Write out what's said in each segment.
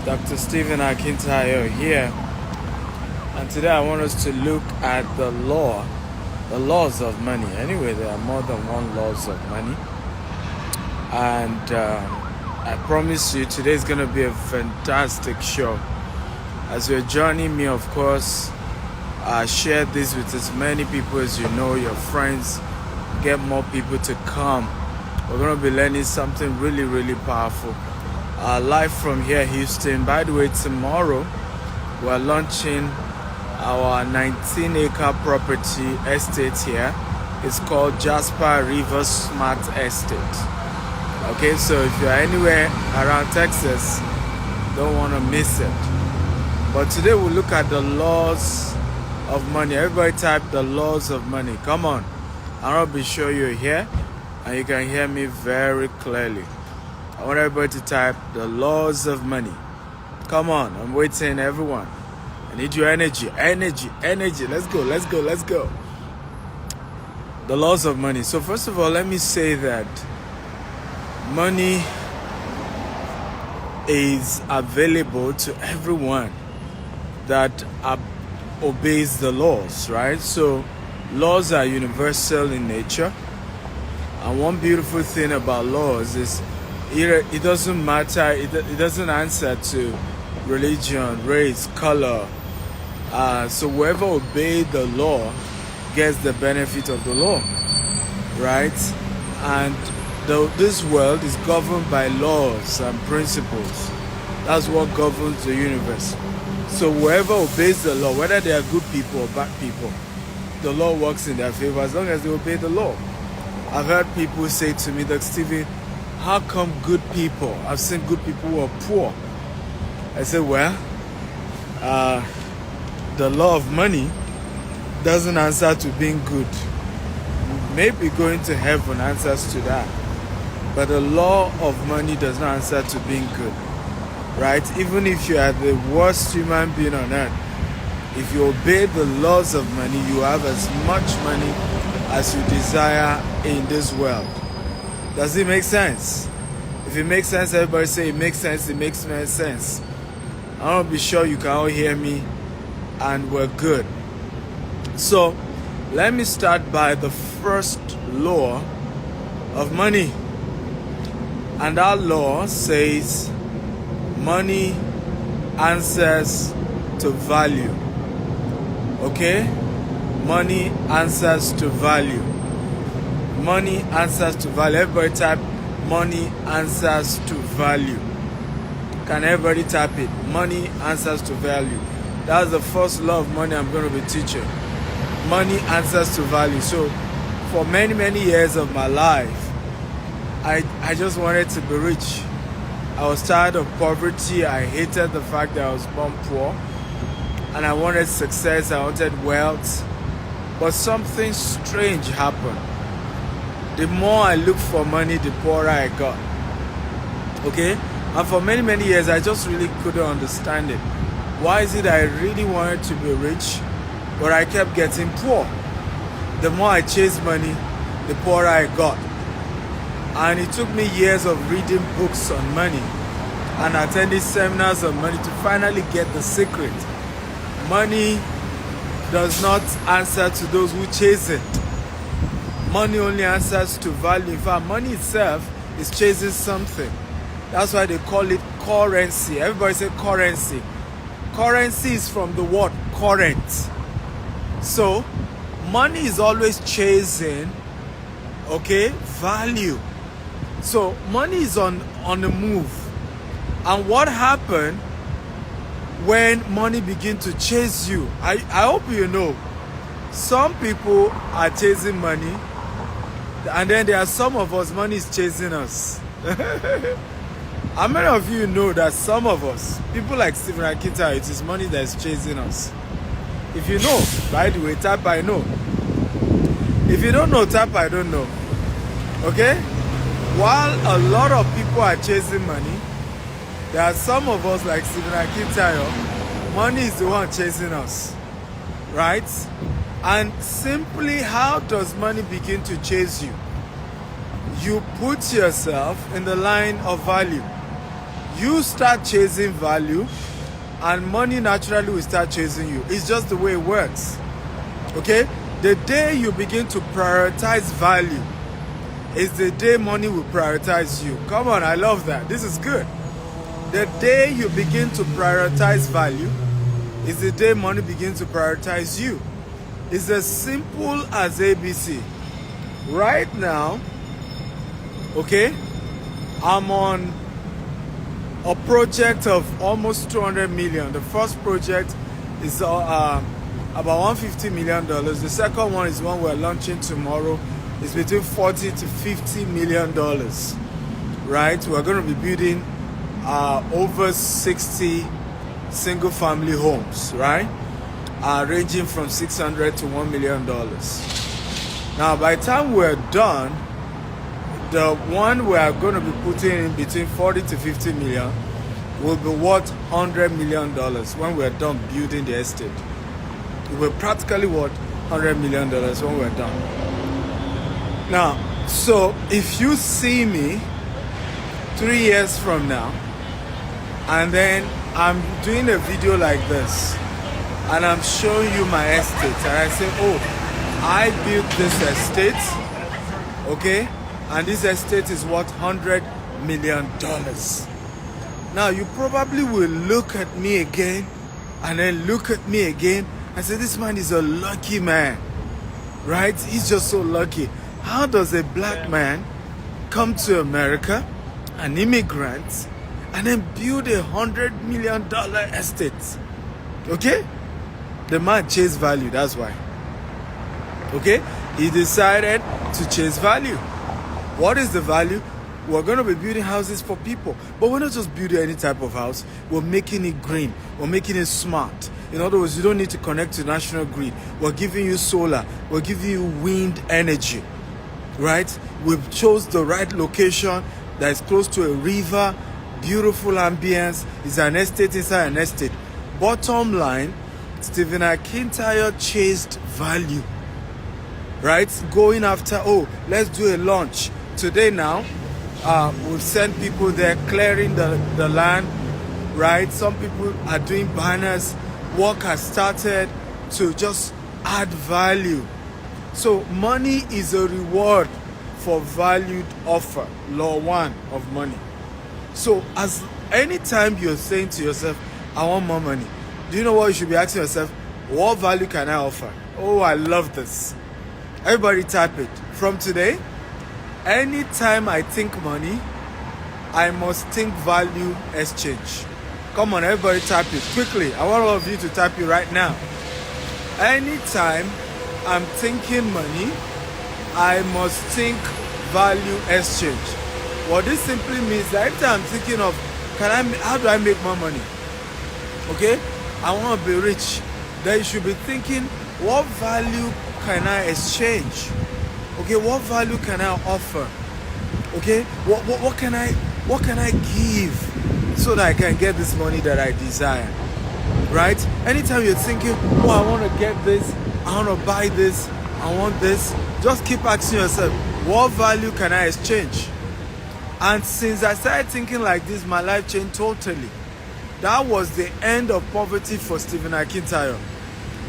Dr. Stephen Akintayo here, and today I want us to look at the laws of money. Anyway, there are more than one laws of money, and I promise you today is going to be a fantastic show. As you're joining me, of course, share this with as many people as you know, your friends, get more people to come. We're going to be learning something really, really powerful. Live from here, Houston. By the way, tomorrow we're launching our 19-acre property estate here. It's called Jasper River Smart Estate. Okay, so if you're anywhere around Texas, don't want to miss it. But today we'll look at the laws of money. Everybody type the laws of money. Come on. I'll be sure you're here and you can hear me very clearly. I want everybody to type the laws of money. Come on, I'm waiting, everyone. I need your energy. Let's go. The laws of money. So first of all, let me say that money is available to everyone that obeys the laws, right? So laws are universal in nature. And one beautiful thing about laws is it doesn't matter, it doesn't answer to religion, race, color. So whoever obeys the law gets the benefit of the law, right? And this world is governed by laws and principles. That's what governs the universe. So whoever obeys the law, whether they are good people or bad people, the law works in their favor as long as they obey the law. I've heard people say to me, Dr. Stephen, how come good people, I've seen good people who are poor? I said, well, the law of money doesn't answer to being good. Maybe going to heaven answers to that. But the law of money does not answer to being good, right? Even if you are the worst human being on earth, if you obey the laws of money, you have as much money as you desire in this world. Does it make sense? If it makes sense, everybody say it makes sense, it makes no sense. I want to be sure you can all hear me and we're good. So, let me start by the first law of money. And that law says money answers to value. Okay? Money answers to value. Money answers to value. Everybody type money answers to value. Can everybody type it? Money answers to value. That's the first law of money I'm going to be teaching. Money answers to value. So for many years of my life, I just wanted to be rich. I was tired of poverty. I hated the fact that I was born poor. And I wanted success. I wanted wealth. But something strange happened. The more I looked for money, the poorer I got. Okay? And for many years, I just really couldn't understand it. Why is it I really wanted to be rich, but I kept getting poor? The more I chased money, the poorer I got. And it took me years of reading books on money and attending seminars on money to finally get the secret. Money does not answer to those who chase it. Money only answers to value. In fact, money itself is chasing something. That's why they call it currency. Everybody say currency. Currency is from the word current. So, money is always chasing, okay, value. So, money is on the move. And what happened when money begins to chase you? I hope you know. Some people are chasing money, and then there are some of us, money is chasing us. How many of you know that some of us, people like Stephen Akintayo, it is money that is chasing us? If you know, by the way, type I know. If you don't know, type I don't know. Okay? While a lot of people are chasing money, there are some of us like Stephen Akintayo, money is the one chasing us. Right? And simply, how does money begin to chase you? You put yourself in the line of value. You start chasing value, and money naturally will start chasing you. It's just the way it works. Okay? The day you begin to prioritize value is the day money will prioritize you. Come on, I love that. This is good. The day you begin to prioritize value is the day money begins to prioritize you. It's as simple as ABC. Right now, okay, I'm on a project of almost 200 million. The first project is about $150 million. The second one is one we're launching tomorrow. It's between 40 to 50 million dollars. Right? We're going to be building over 60 single family homes, right? Ranging from 600 to $1 million. Now, by the time we're done, the one we're going to be putting in between 40 to 50 million will be worth $100 million when we're done building the estate. It will practically worth $100 million when we're done. Now, so if you see me 3 years from now, and then I'm doing a video like this, and I'm showing you my estate, and I say, oh, I built this estate, okay, and this estate is worth $100 million. Now, you probably will look at me again, and then look at me again, and say, this man is a lucky man, right? He's just so lucky. How does a black man come to America, an immigrant, and then build $100 million estate? Okay? The man chased value, that's why. Okay? He decided to chase value. What is the value? We're going to be building houses for people. But we're not just building any type of house. We're making it green. We're making it smart. In other words, you don't need to connect to national grid. We're giving you solar. We're giving you wind energy. Right? We've chose the right location that is close to a river, beautiful ambience. It's an estate inside an estate. Bottom line, Stephen Akintayo chased value. Right? Going after, oh, let's do a launch. Today now, we'll send people there clearing the land. Right? Some people are doing banners. Work has started to just add value. So money is a reward for valued offer. Law 1 of money. So as anytime you're saying to yourself, I want more money, do you know what you should be asking yourself? What value can I offer? Oh, I love this. Everybody type it. From today, anytime I think money, I must think value exchange. Come on, everybody type it quickly. I want all of you to type it right now. Anytime I'm thinking money, I must think value exchange. What this simply means that every time I'm thinking of how do I make more money? Okay? I want to be rich. Then you should be thinking, what value can I exchange? Okay, what value can I offer? Okay, what can I give so that I can get this money that I desire? Right? Anytime you're thinking, oh, I want to get this, I want to buy this, I want this, just keep asking yourself, what value can I exchange? And since I started thinking like this, my life changed totally. That was the end of poverty for Stephen Akintayo.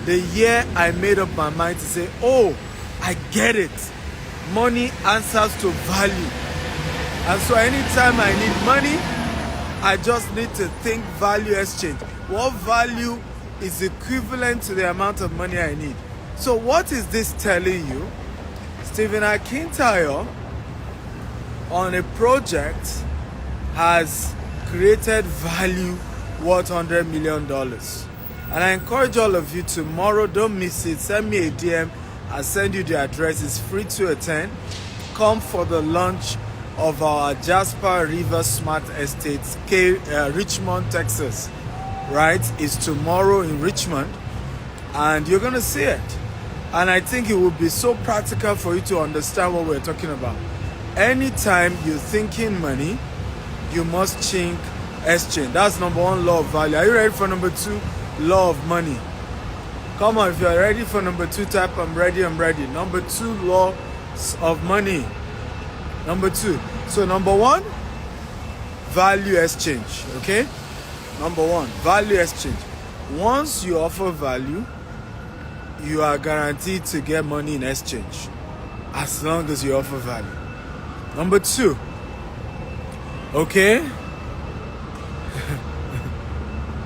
The year I made up my mind to say, oh, I get it. Money answers to value. And so anytime I need money, I just need to think value exchange. What value is equivalent to the amount of money I need? So what is this telling you? Stephen Akintayo on a project has created value worth $100 million. And I encourage all of you tomorrow, don't miss it. Send me a DM. I'll send you the address. It's free to attend. Come for the launch of our Jasper River Smart Estates, Richmond, Texas. Right? It's tomorrow in Richmond. And you're going to see it. And I think it will be so practical for you to understand what we're talking about. Anytime you're thinking money, you must think exchange. That's number 1 law of value. Are you ready for number 2? Law of money. Come on, if you're ready for number 2, type I'm ready, I'm ready. Number 2, laws of money. Number 2. So number 1, value exchange. Okay, number one, value exchange. Once you offer value, you are guaranteed to get money in exchange, as long as you offer value. Number two, okay,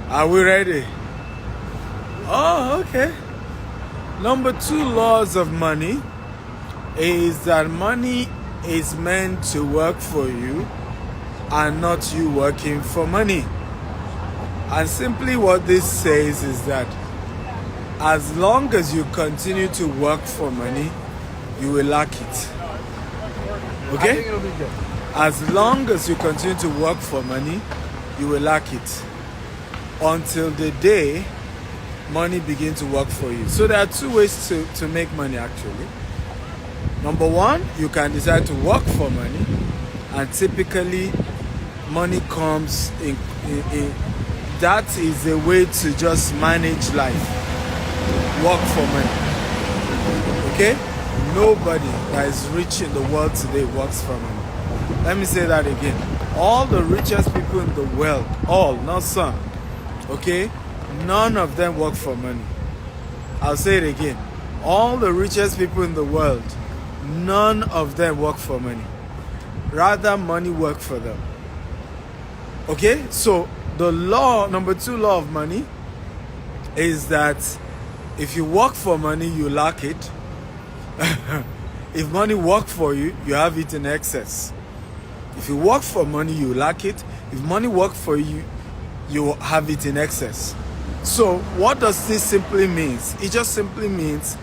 are we ready? Oh, okay. Number two laws of money is that money is meant to work for you and not you working for money. And simply what this says is that as long as you continue to work for money, you will lack it. Okay? I think it'll be good. As long as you continue to work for money, you will lack it. Until the day money begins to work for you. So there are two ways to make money actually. Number one, you can decide to work for money, and typically money comes in that is a way to just manage life. Work for money. Okay? Nobody that is rich in the world today works for money. Let me say that again. All the richest people in the world, all, not some, okay? None of them work for money. I'll say it again. All the richest people in the world, none of them work for money. Rather, money work for them. Okay? So, the law, number two law of money is that if you work for money, you lack it. If money work for you, you have it in excess. If you work for money, you lack it. If money work for you, you have it in excess. So what does this simply mean? It just simply means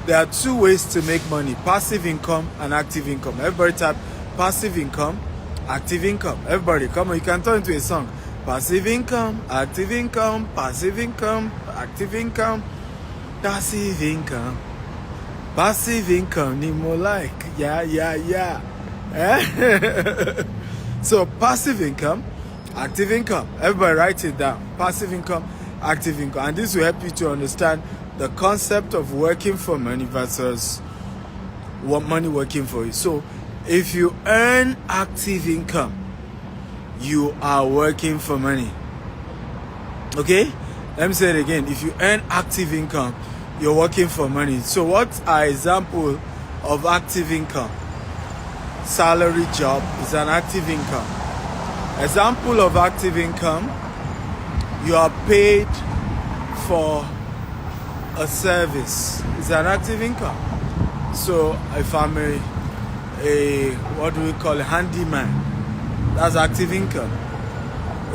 there are two ways to make money: passive income and active income. Everybody type passive income, active income. Everybody, come on, you can turn into a song. Passive income, active income, passive income, active income, passive income. Passive income, ni more like, yeah. Eh? So passive income, active income. Everybody write it down. Passive income, active income. And this will help you to understand the concept of working for money versus what money working for you. So if you earn active income, you are working for money. Okay? Let me say it again. If you earn active income, you're working for money. So what are examples of active income? Salary job is an active income. Example of active income: you are paid for a service. It's an active income. So if I'm a what do we call a handyman, that's active income.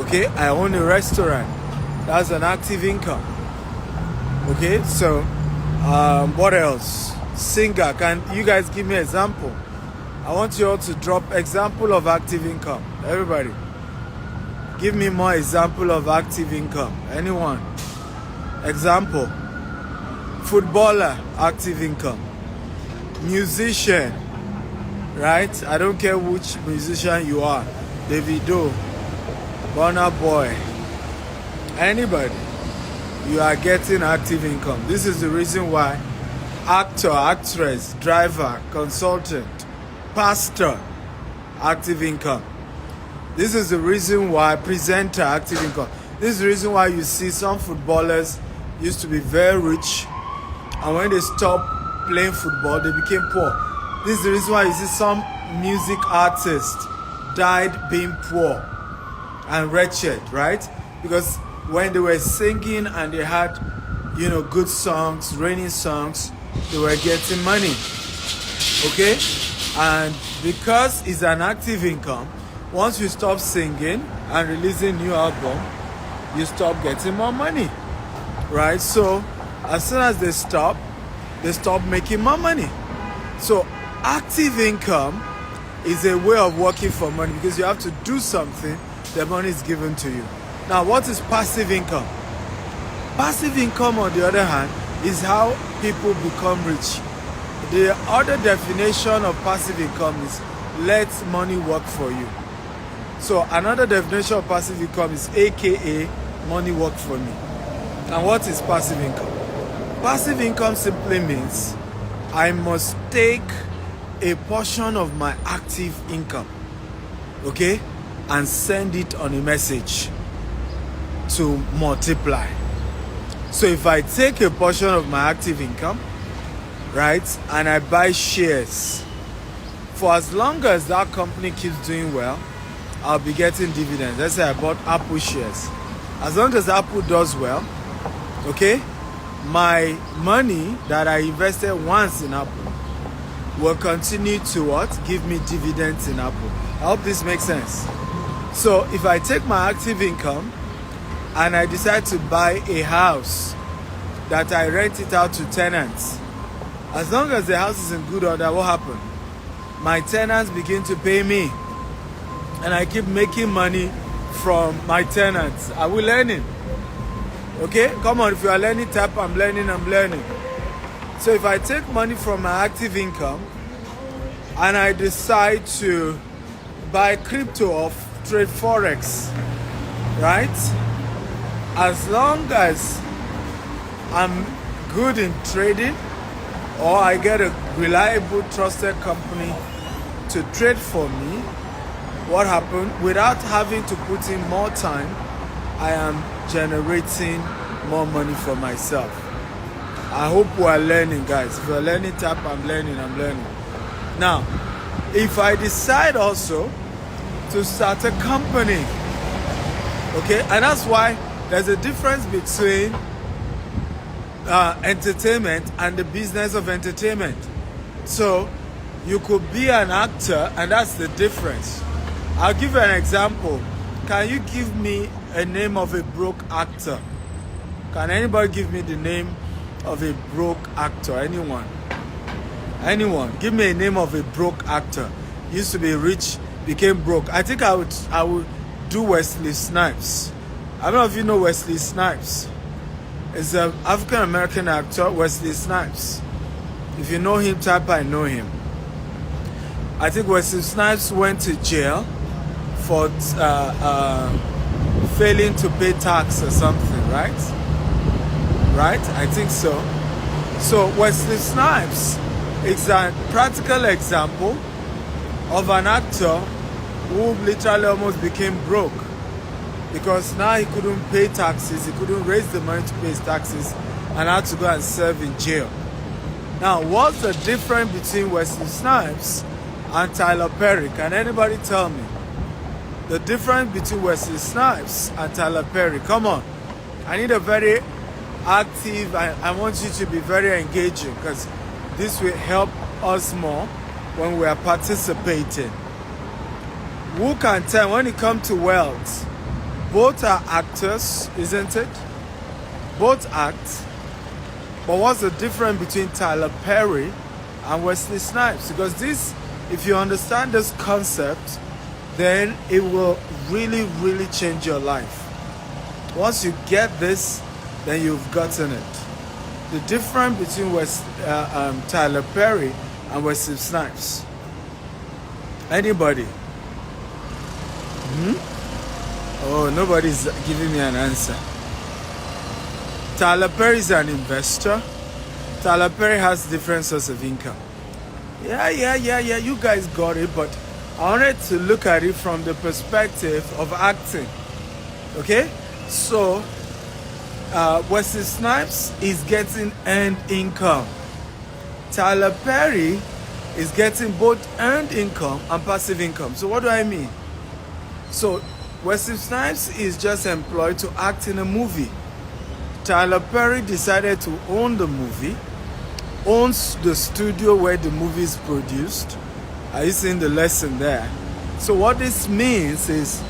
Okay, I own a restaurant, that's an active income. Okay, so what else? Singer, can you guys give me an example? I want you all to drop example of active income. Everybody, give me more example of active income. Anyone? Example. Footballer, active income. Musician, right? I don't care which musician you are. Davido, Burna Boy, anybody, you are getting active income. This is the reason why actor, actress, driver, consultant, pastor, active income. This is the reason why presenter, active income. This is the reason why you see some footballers used to be very rich, and when they stopped playing football, they became poor. This is the reason why you see some music artists died being poor and wretched, right? Because when they were singing and they had, good songs, raining songs, they were getting money. Okay? And because it's an active income, once you stop singing and releasing new album, you stop getting more money. Right? So as soon as they stop making more money. So active income is a way of working for money, because you have to do something, the money is given to you. Now, what is passive income? Passive income, on the other hand, is how people become rich. The other definition of passive income is let money work for you. So another definition of passive income is AKA money work for me. And what is passive income? Passive income simply means I must take a portion of my active income. Okay? and send it on a message to multiply. So if I take a portion of my active income, right, and I buy shares, for as long as that company keeps doing well, I'll be getting dividends. Let's say I bought Apple shares. As long as Apple does well, okay, my money that I invested once in Apple will continue to what? Give me dividends in Apple. I hope this makes sense. So if I take my active income and I decide to buy a house that I rent it out to tenants, as long as the house is in good order, what happens? My tenants begin to pay me, and I keep making money from my tenants. Are we learning? Okay, come on, if you are learning, tap, I'm learning. So if I take money from my active income and I decide to buy crypto or trade forex, right? As long as I'm good in trading, or I get a reliable, trusted company to trade for me, what happened? Without having to put in more time, I am generating more money for myself. I hope we are learning, guys. If you're learning, tap, I'm learning. Now, if I decide also to start a company, okay, and that's why there's a difference between entertainment and the business of entertainment. So you could be an actor, and that's the difference. I'll give you an example. Can you give me a name of a broke actor? Can anybody give me the name of a broke actor? Anyone? Give me a name of a broke actor. Used to be rich, became broke. I think I would do Wesley Snipes. I don't know if you know Wesley Snipes. It's an African American actor, Wesley Snipes. If you know him, type I know him. I think Wesley Snipes went to jail for failing to pay tax or something, right? Right? I think so. So Wesley Snipes is a practical example of an actor who literally almost became broke, because now he couldn't pay taxes, he couldn't raise the money to pay his taxes, and had to go and serve in jail. Now, what's the difference between Wesley Snipes and Tyler Perry? Can anybody tell me the difference between Wesley Snipes and Tyler Perry? Come on. I need a very active, I want you to be very engaging, because this will help us more when we are participating. Who can tell when it comes to wealth? Both are actors, isn't it? Both act. But what's the difference between Tyler Perry and Wesley Snipes? Because this, if you understand this concept, then it will really, really change your life. Once you get this, then you've gotten it. The difference between Tyler Perry and Wesley Snipes. Anybody? Oh, nobody's giving me an answer. Tyler Perry is an investor. Tyler Perry has different sources of income. Yeah, you guys got it, but I wanted to look at it from the perspective of acting. Okay? So, Wesley Snipes is getting earned income. Tyler Perry is getting both earned income and passive income. So what do I mean? So Wesley Snipes is just employed to act in a movie. Tyler Perry decided to own the movie, owns the studio where the movie is produced. Are you seeing the lesson there? So what this means is,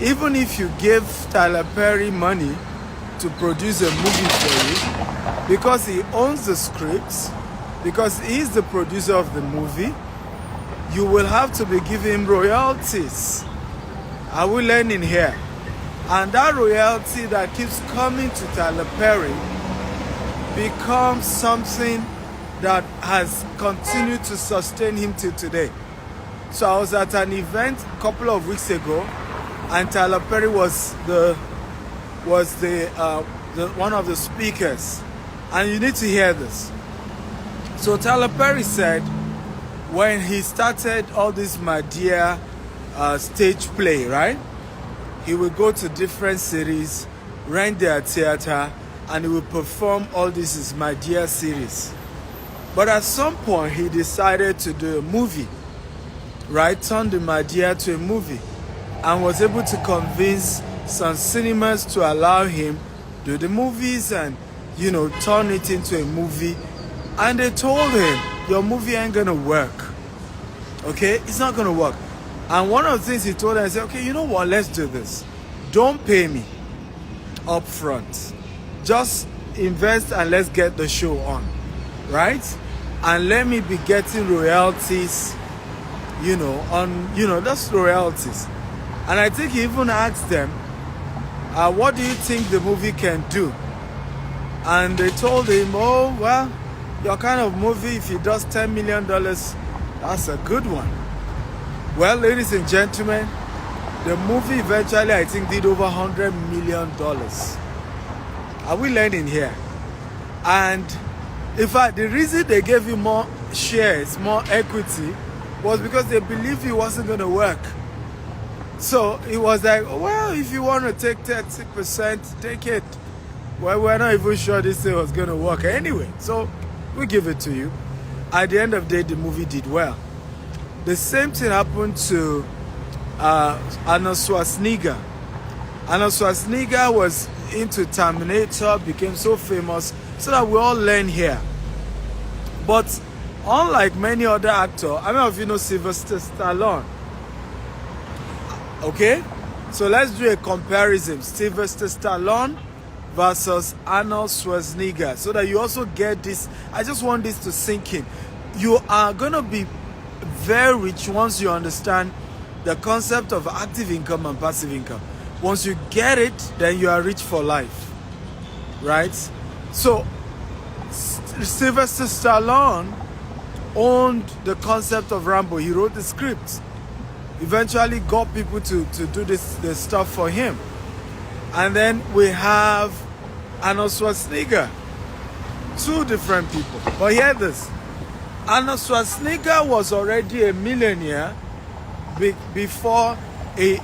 even if you give Tyler Perry money to produce a movie for you, because he owns the scripts, because he's the producer of the movie, you will have to be giving him royalties. Are we learning here? And that royalty that keeps coming to Tyler Perry becomes something that has continued to sustain him till today. So I was at an event a couple of weeks ago, and Tyler Perry was one of the speakers. And you need to hear this. So Tyler Perry said, when he started all this Madea stage play, right? He will go to different cities, rent their theater, and he will perform all this is My Dear series. But at some point, he decided to do a movie, right? Turned the My Dear to a movie, and was able to convince some cinemas to allow him do the movies and, turn it into a movie. And they told him, your movie ain't gonna work. Okay? It's not gonna work. And one of the things he told them, he said, okay, you know what? Let's do this. Don't pay me up front. Just invest and let's get the show on. Right? And let me be getting royalties, that's royalties. And I think he even asked them, what do you think the movie can do? And they told him, oh, well, your kind of movie, if it does $10 million, that's a good one. Well, ladies and gentlemen, the movie eventually, I think, did over $100 million. Are we learning here? And in fact, the reason they gave him more shares, more equity, was because they believed it wasn't going to work. So it was like, well, if you want to take 30%, take it. Well, we're not even sure this thing was going to work anyway. So we give it to you. At the end of the day, the movie did well. The same thing happened to Arnold Schwarzenegger. Arnold Schwarzenegger was into Terminator, became so famous, so that we all learn here. But unlike many other actors, I mean, if you know Sylvester Stallone. Okay? So let's do a comparison. Sylvester Stallone versus Arnold Schwarzenegger, so that you also get this. I just want this to sink in. You are going to be very rich once you understand the concept of active income and passive income. Once you get it, then you are rich for life. Right? So Sylvester Stallone owned the concept of Rambo. He wrote the script. Eventually got people to do this stuff for him. And then we have Arnold Schwarzenegger. Two different people. But hear this. Arnold Schwarzenegger was already a millionaire before he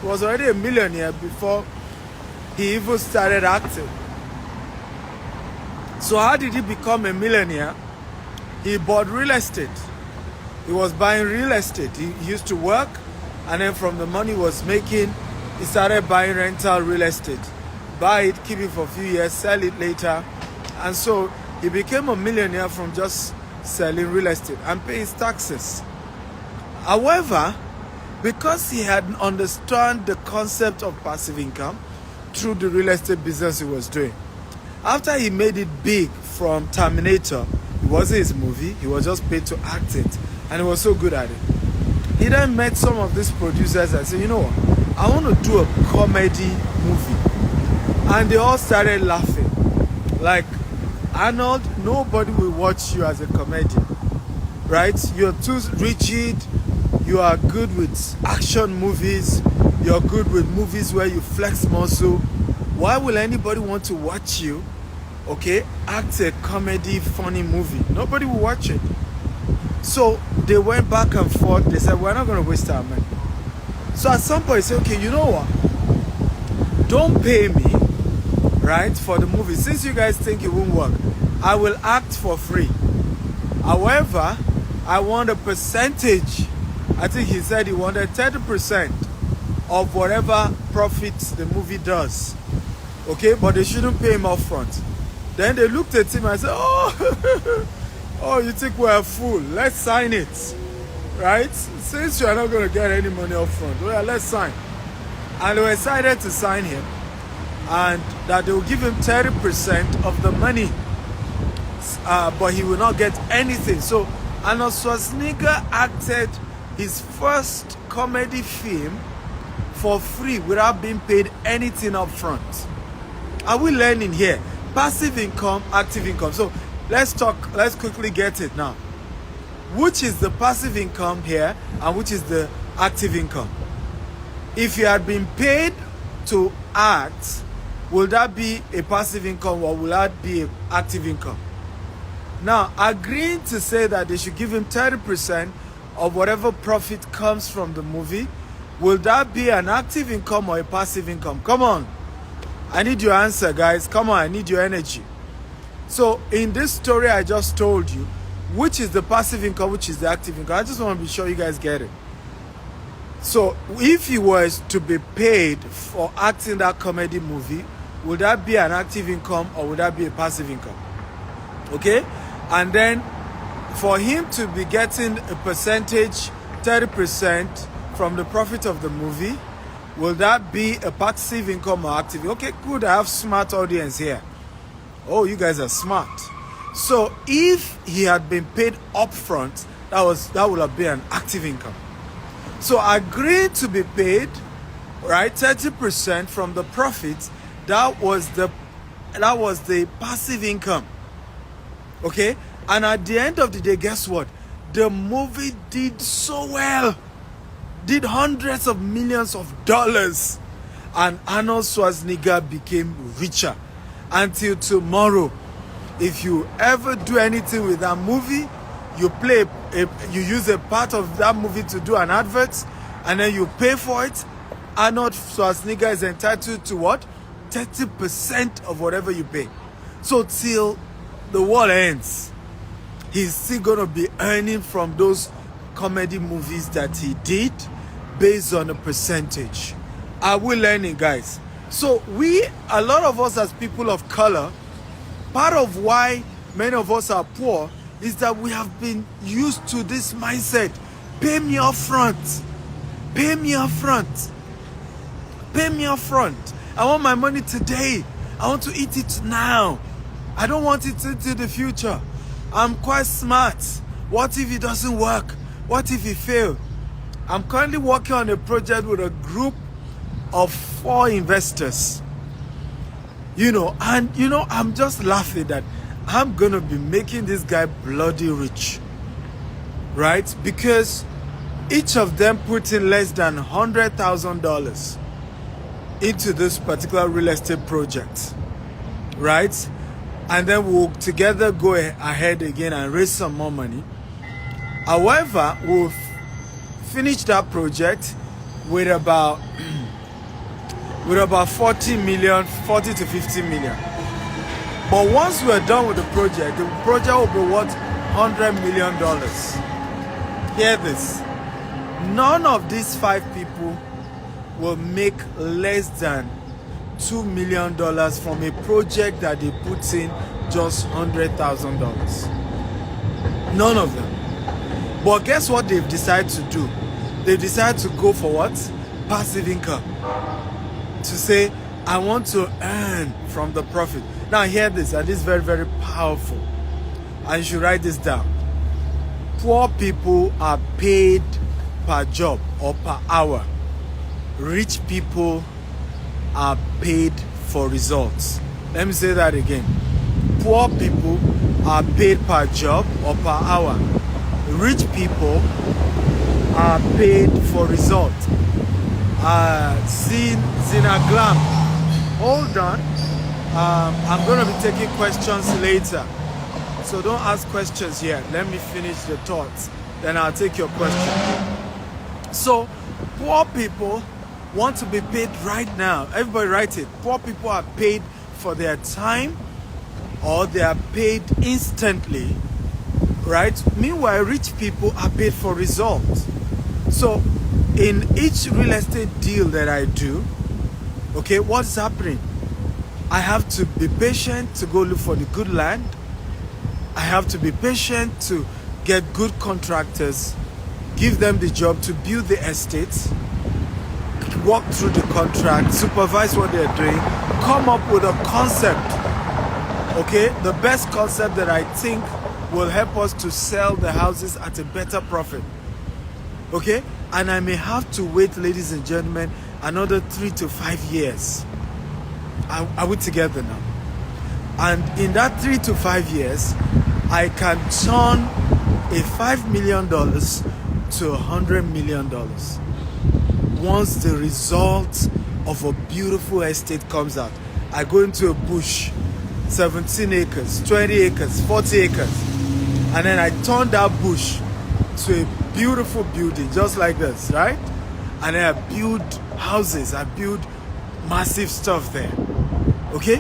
was already a millionaire before he even started acting. So how did he become a millionaire? He bought real estate. He was buying real estate. He used to work, and then from the money he was making, he started buying rental real estate. Buy it, keep it for a few years, sell it later. And so he became a millionaire from just selling real estate and paying his taxes. However, because he had understood the concept of passive income through the real estate business he was doing, after he made it big from Terminator, it wasn't his movie, he was just paid to act it, and he was so good at it. He then met some of these producers and said, you know what, I want to do a comedy movie. And they all started laughing. Like, Arnold, nobody will watch you as a comedian, right? You're too rigid. You are good with action movies. You're good with movies where you flex muscle. Why will anybody want to watch you, okay, act a comedy, funny movie? Nobody will watch it. So they went back and forth. They said, we're not going to waste our money. So at some point, they said, okay, you know what? Don't pay me, right, for the movie. Since you guys think it won't work, I will act for free. However, I want a percentage. I think he said he wanted 30% of whatever profits the movie does. Okay, but they shouldn't pay him up front. Then they looked at him and said, oh, oh, you think we're a fool? Let's sign it. Right? Since you're not going to get any money up front, well, let's sign. And they were excited to sign him. And that they will give him 30% of the money. But he will not get anything. So Arnold Schwarzenegger acted his first comedy film for free without being paid anything up front. Are we learning here? Passive income, active income. So let's quickly get it now. Which is the passive income here and which is the active income? If you had been paid to act, will that be a passive income or will that be an active income? Now, agreeing to say that they should give him 30% of whatever profit comes from the movie, will that be an active income or a passive income? Come on. I need your answer, guys. Come on, I need your energy. So in this story I just told you, which is the passive income, which is the active income? I just want to be sure you guys get it. So if he was to be paid for acting that comedy movie, would that be an active income or would that be a passive income? Okay? And then for him to be getting a percentage, 30% from the profit of the movie, will that be a passive income or active? Okay, good. I have smart audience here. Oh, you guys are smart. So if he had been paid upfront, that would have been an active income. So agreeing to be paid, right, 30% from the profits, that was the passive income. Okay? And at the end of the day, guess what? The movie did so well. Did hundreds of millions of dollars. And Arnold Schwarzenegger became richer. Until tomorrow, if you ever do anything with that movie, you use a part of that movie to do an advert, and then you pay for it, Arnold Schwarzenegger is entitled to what? 30% of whatever you pay. So till the world ends, he's still going to be earning from those comedy movies that he did based on a percentage. Are we learning, guys? So a lot of us as people of color, part of why many of us are poor is that we have been used to this mindset. Pay me up front. Pay me up front. Pay me up front. I want my money today. I want to eat it now. I don't want it into the future. I'm quite smart. What if it doesn't work? What if it fails? I'm currently working on a project with a group of 4 investors. I'm just laughing that I'm going to be making this guy bloody rich. Right? Because each of them put in less than $100,000 into this particular real estate project. Right? And then we'll together go ahead again and raise some more money. However, we'll finish that project with about 40 to 50 million. But once we're done with the project will be worth $100 million. Hear this. None of these 5 people will make less than $2 million from a project that they put in just $100,000. None of them. But guess what they've decided to do? They've decided to go for what? Passive income. To say, I want to earn from the profit. Now hear this, and this is very, very powerful. And you should write this down. Poor people are paid per job or per hour. Rich people are paid for results. Let me say that again. Poor people are paid per job or per hour. Rich people are paid for results. Zina Glam, hold on. I'm going to be taking questions later. So don't ask questions yet. Let me finish the thoughts. Then I'll take your question. So, poor people want to be paid right now. Everybody write it. Poor people are paid for their time, or they are paid instantly, right? Meanwhile, rich people are paid for results. So in each real estate deal that I do, okay, what's happening? I have to be patient to go look for the good land. I have to be patient to get good contractors, give them the job to build the estates, walk through the contract, supervise what they're doing, come up with a concept, okay? The best concept that I think will help us to sell the houses at a better profit, okay? And I may have to wait, ladies and gentlemen, another 3 to 5 years. Are we together now? And in that 3 to 5 years, I can turn a $5 million to $100 million. Once the result of a beautiful estate comes out, I go into a bush, 17 acres, 20 acres, 40 acres, and then I turn that bush to a beautiful building just like this, right? And then I build houses, I build massive stuff there. Okay?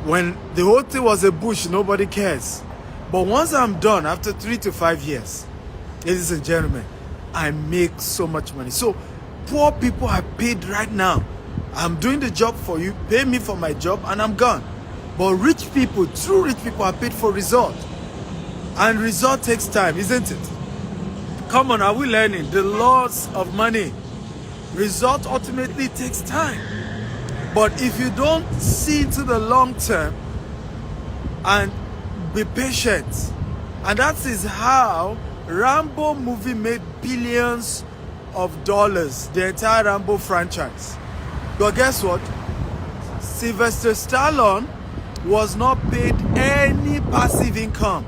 When the whole thing was a bush, nobody cares. But once I'm done, after 3 to 5 years, ladies and gentlemen, I make so much money. So poor people are paid right now. I'm doing the job for you, pay me for my job, and I'm gone. But rich people, true rich people, are paid for result. And result takes time, isn't it? Come on, are we learning? The laws of money. Result ultimately takes time. But if you don't see into the long term and be patient, and that is how Rambo movie made billions of dollars, the entire Rambo franchise. But guess what? Sylvester Stallone was not paid any passive income.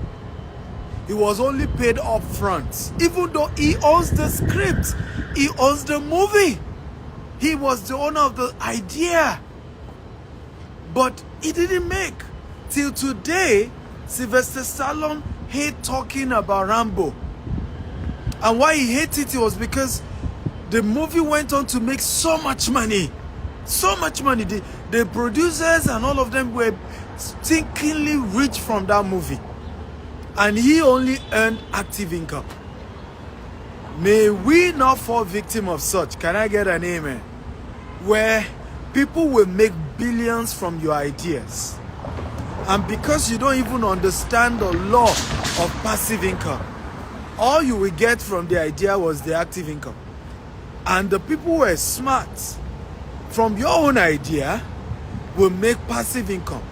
He was only paid up front. Even though he owns the script, he owns the movie. He was the owner of the idea. But he didn't make. Till today, Sylvester Stallone hate talking about Rambo. And why he hated it was because the movie went on to make so much money. So much money. The producers and all of them were stinkingly rich from that movie. And he only earned active income. May we not fall victim of such. Can I get an amen? Where people will make billions from your ideas. And because you don't even understand the law of passive income, all you will get from the idea was the active income. And the people who are smart from your own idea will make passive income.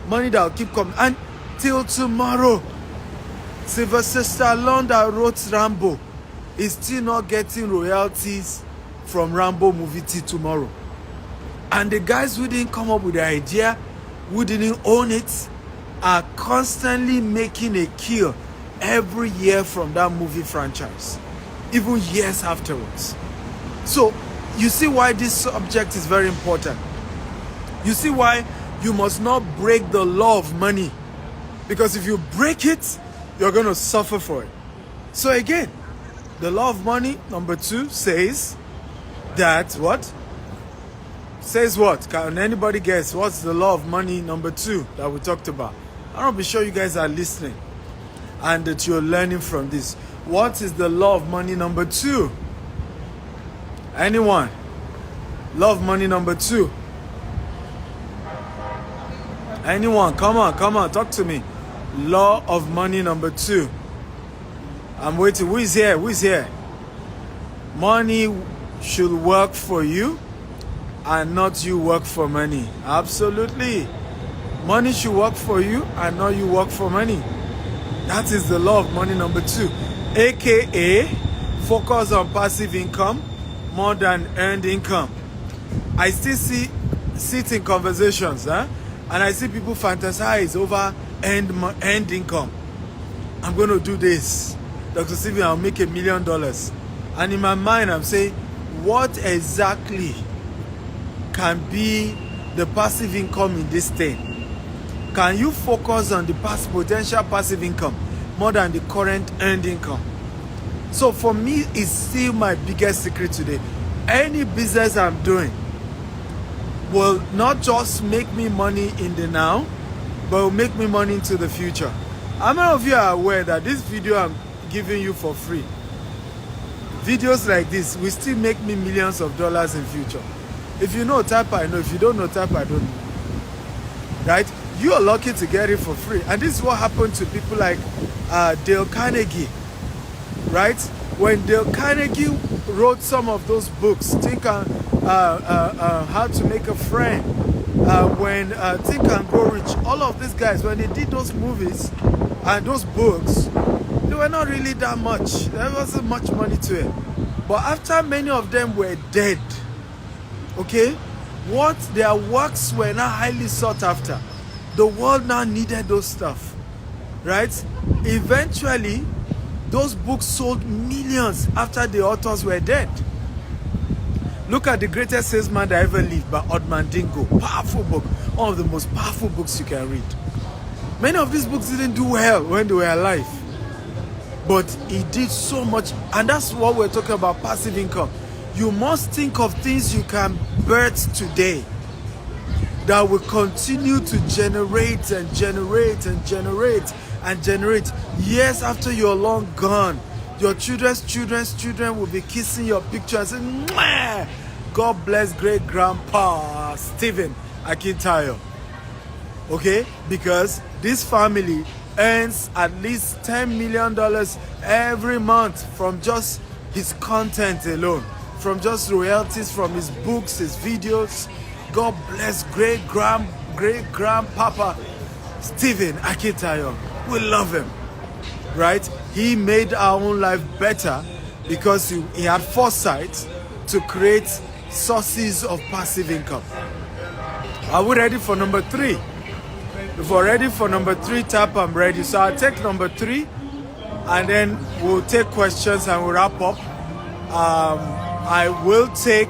Money that will keep coming. And till tomorrow, Sylvester Stallone that wrote Rambo is still not getting royalties from Rambo movie till tomorrow. And the guys who didn't come up with the idea, who didn't own it, are constantly making a kill every year from that movie franchise, even years afterwards. So you see why this subject is very important. You see why you must not break the law of money, because if you break it, you're going to suffer for it. So again, the law of money, number 2, says that what? Says what? Can anybody guess what's the law of money number 2 that we talked about? I want to be sure you guys are listening and that you're learning from this. What is the law of money number 2? Anyone? Law of money number 2. Anyone? Come on, talk to me. Law of money number 2. I'm waiting. Who is here? Money should work for you and not you work for money. Absolutely. Money should work for you and not you work for money. That is the law of money number 2. AKA, focus on passive income more than earned income. I still sit in conversations, and I see people fantasize over earned income. I'm going to do this. Dr. Steven, I'll make $1 million. And in my mind, I'm saying, what exactly can be the passive income in this thing? Can you focus on the potential passive income more than the current earned income? So for me, it's still my biggest secret today. Any business I'm doing will not just make me money in the now, but will make me money into the future. How many of you are aware that this video I'm giving you for free, videos like this will still make me millions of dollars in future? If you know, type I know. If you don't know, type I don't know. Right? You are lucky to get it for free. And this is what happened to people like Dale Carnegie. Right? When Dale Carnegie wrote some of those books, Think on How to Make a Friend, when Think and Grow Rich, all of these guys, when they did those movies and those books, they were not really that much. There wasn't much money to it. But after many of them were dead, okay, what their works were now highly sought after. The world now needed those stuff, right? Eventually, those books sold millions after the authors were dead. Look at The Greatest Salesman That Ever Lived by Odman Dingo. Powerful book. One of the most powerful books you can read. Many of these books didn't do well when they were alive. but he did so much. And that's what we're talking about, passive income. You must think of things you can birth today that will continue to generate and generate and generate and generate years after you're long gone. Your children's children will be kissing your picture and saying, "Mwah! God bless great grandpa Stephen Akintayo." Okay? Because this family earns at least $10 million every month from just his content alone, from just royalties from his books, his videos. God bless great grandpapa Stephen Akintayo. We love him, right? He made our own life better because he had foresight to create sources of passive income. Are we ready for number 3? If we're ready for number 3, tap "I'm ready." So I'll take number 3 and then we'll take questions and we'll wrap up. I will take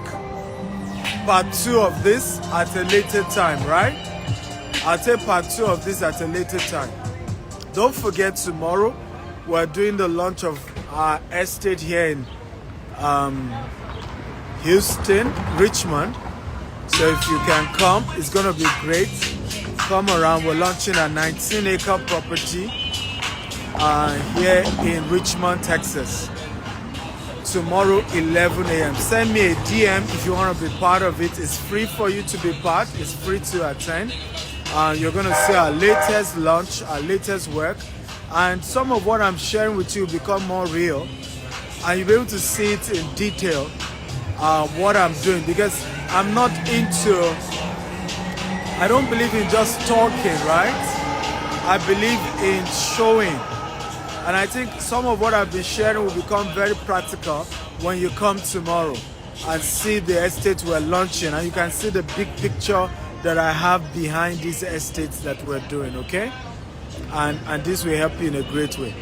part 2 of this at a later time, right? I'll take part 2 of this at a later time. Don't forget, tomorrow we're doing the launch of our estate here in Houston, Richmond. So if you can come, it's gonna be great. Come around. We're launching a 19-acre property here in Richmond, Texas. Tomorrow, 11 a.m. Send me a DM if you want to be part of it. It's free for you to be part. It's free to attend. You're going to see our latest launch, our latest work. And some of what I'm sharing with you will become more real. And you'll be able to see it in detail, what I'm doing. Because I'm not into... I don't believe in just talking, right? I believe in showing. And I think some of what I've been sharing will become very practical when you come tomorrow and see the estate we're launching. And you can see the big picture that I have behind these estates that we're doing, okay? And this will help you in a great way.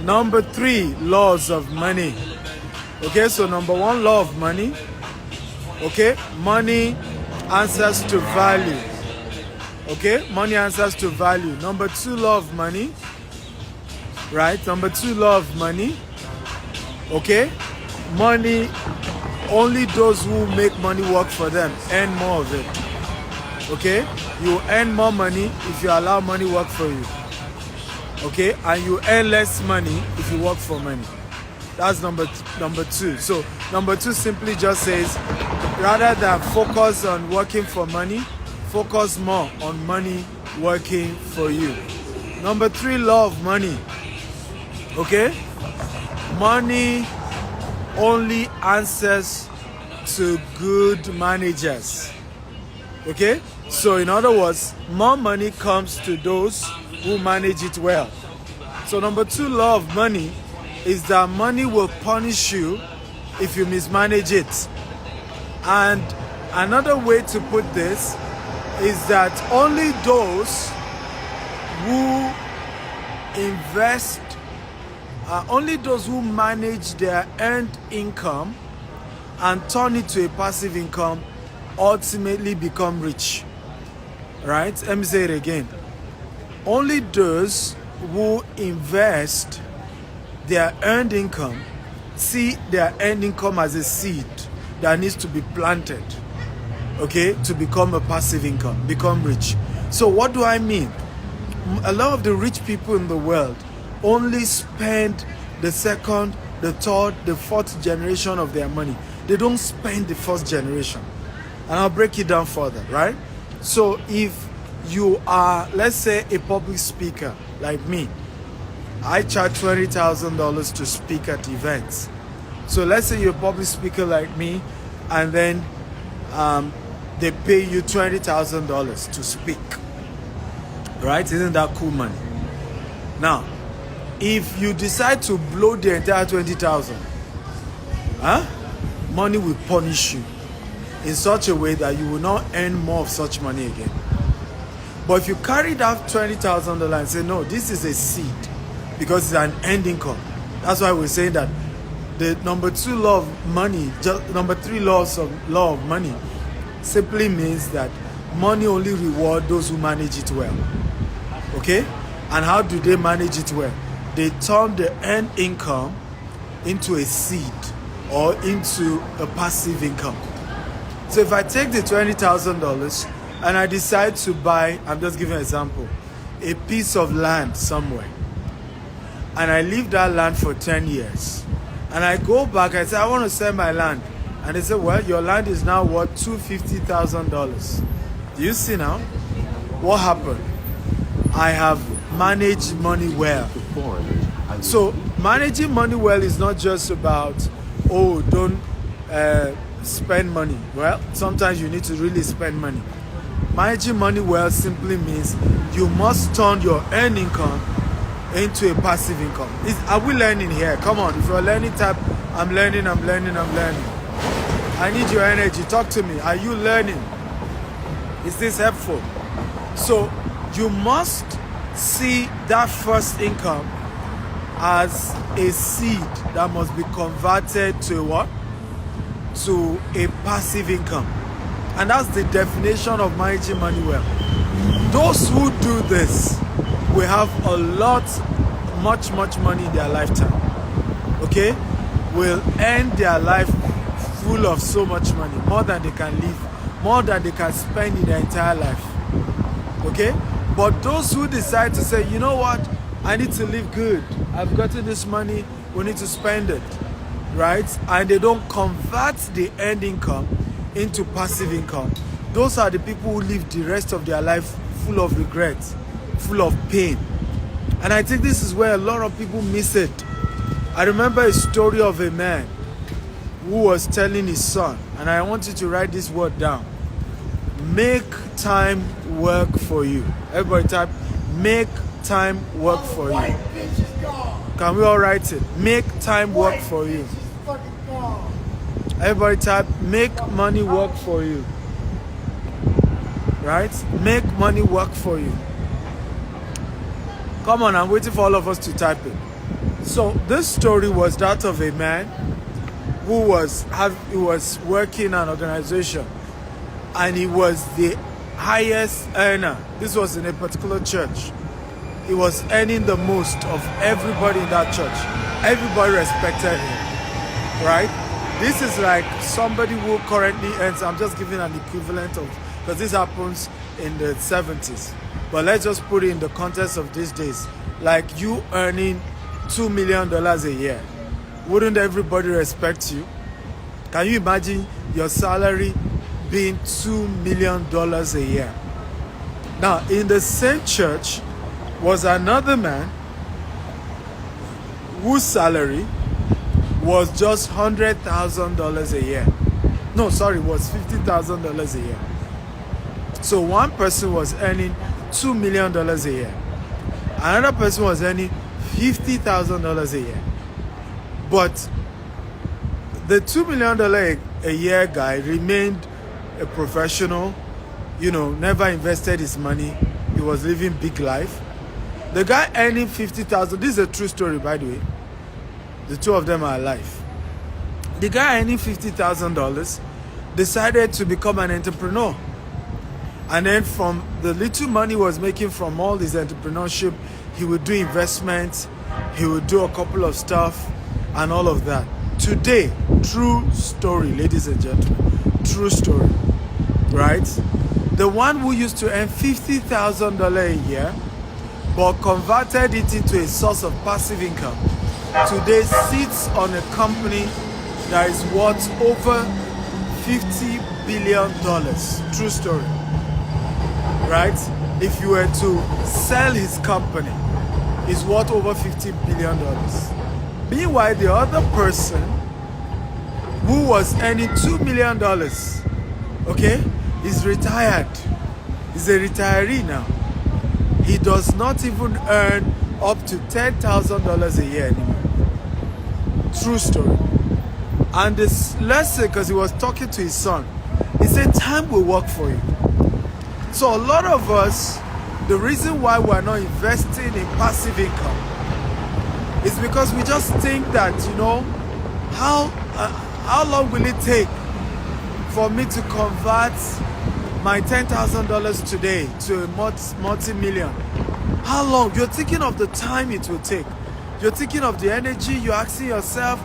Number 3, laws of money. Okay, so number 1, law of money. Okay, money answers to value. Okay, money answers to value. Number 2, law of money. Right? Number 2, law of money. Okay, money, only those who make money work for them earn more of it. Okay, you earn more money if you allow money work for you. Okay, and you earn less money if you work for money. That's number 2. So number 2 simply just says, rather than focus on working for money, focus more on money working for you. Number 3, law of money. Okay, money only answers to good managers. Okay, so in other words, more money comes to those who manage it well. So number 2, law of money is that money will punish you if you mismanage it. And another way to put this is that only those who invest, only those who manage their earned income and turn it to a passive income ultimately become rich. Right? Let me say it again. Only those who invest their earned income see their earned income as a seed that needs to be planted, okay, to become a passive income, become rich. So what do I mean? A lot of the rich people in the world only spend the second, the third, the fourth generation of their money. They don't spend the first generation. And I'll break it down further, right? So if you are, let's say, a public speaker like me, I charge $20,000 to speak at events. So let's say you're a public speaker like me, and then they pay you $20,000 to speak. Right? Isn't that cool money? Now, if you decide to blow the entire 20,000, money will punish you in such a way that you will not earn more of such money again. But if you carry that $20,000 and say, no, this is a seed, because it's an end income. That's why we're saying that the number 2 law of money, number 3 law of money, simply means that money only rewards those who manage it well. Okay? And how do they manage it well? they turn the earned income into a seed or into a passive income. So if I take the $20,000 and I decide to buy, I'm just giving an example, a piece of land somewhere, and I leave that land for 10 years, and I go back, I say, I want to sell my land. And they say, well, your land is now worth $250,000. Do you see now? What happened? I have managed money well. So managing money well is not just about, oh, don't spend money. Well, sometimes you need to really spend money. Managing money well simply means you must turn your earned income into a passive income. Are we learning here? Come on, if you're learning, type, I'm learning. I need your energy. Talk to me. Are you learning? Is this helpful? So you must see that first income as a seed that must be converted to what? To a passive income. And that's the definition of managing money well. Those who do this will have a lot, much money in their lifetime. Okay? Will end their life full of so much money, more than they can live, more than they can spend in their entire life. Okay? But those who decide to say, you know what, I need to live good, I've gotten this money, we need to spend it, right? And they don't convert the earned income into passive income. Those are the people who live the rest of their life full of regret, full of pain. And I think this is where a lot of people miss it. I remember a story of a man who was telling his son, and I want you to write this word down: make time work for you. Everybody type, make time work for you. Can we all write it? Make time work for you. Everybody type, make money work for you. Right? Make money work for you. Come on, I'm waiting for all of us to type it. So this story was that of a man who was working in an organization, and he was the highest earner. This was in a particular church. He was earning the most of everybody in that church. Everybody respected him, right? This is like somebody who currently earns, I'm just giving an equivalent of, because this happens in the 70s. But let's just put it in the context of these days. Like you earning $2 million a year. Wouldn't everybody respect you? Can you imagine your salary being $2 million a year? Now, in the same church was another man whose salary was just $100,000 a year. No, sorry, was $50,000 a year. So one person was earning $2 million a year. Another person was earning $50,000 a year. But the $2 million a year guy remained a professional, never invested his money. He was living big life. The guy earning $50,000, this is a true story, by the way. The two of them are alive. The guy earning $50,000 decided to become an entrepreneur. And then from the little money he was making from all this entrepreneurship, he would do investments, he would do a couple of stuff and all of that. Today, true story, ladies and gentlemen, true story, right? The one who used to earn $50,000 a year but converted it into a source of passive income, today sits on a company that is worth over $50 billion. True story. Right? If you were to sell his company, it's worth over $50 billion. Meanwhile, the other person who was earning $2 million, okay, is retired. He's a retiree now. He does not even earn up to $10,000 a year anymore. True story. And this lesson, because he was talking to his son, he said, time will work for you. So a lot of us, the reason why we're not investing in passive income is because we just think that, how long will it take for me to convert my $10,000 today to a multi-million? How long? You're thinking of the time it will take. You're thinking of the energy, you're asking yourself,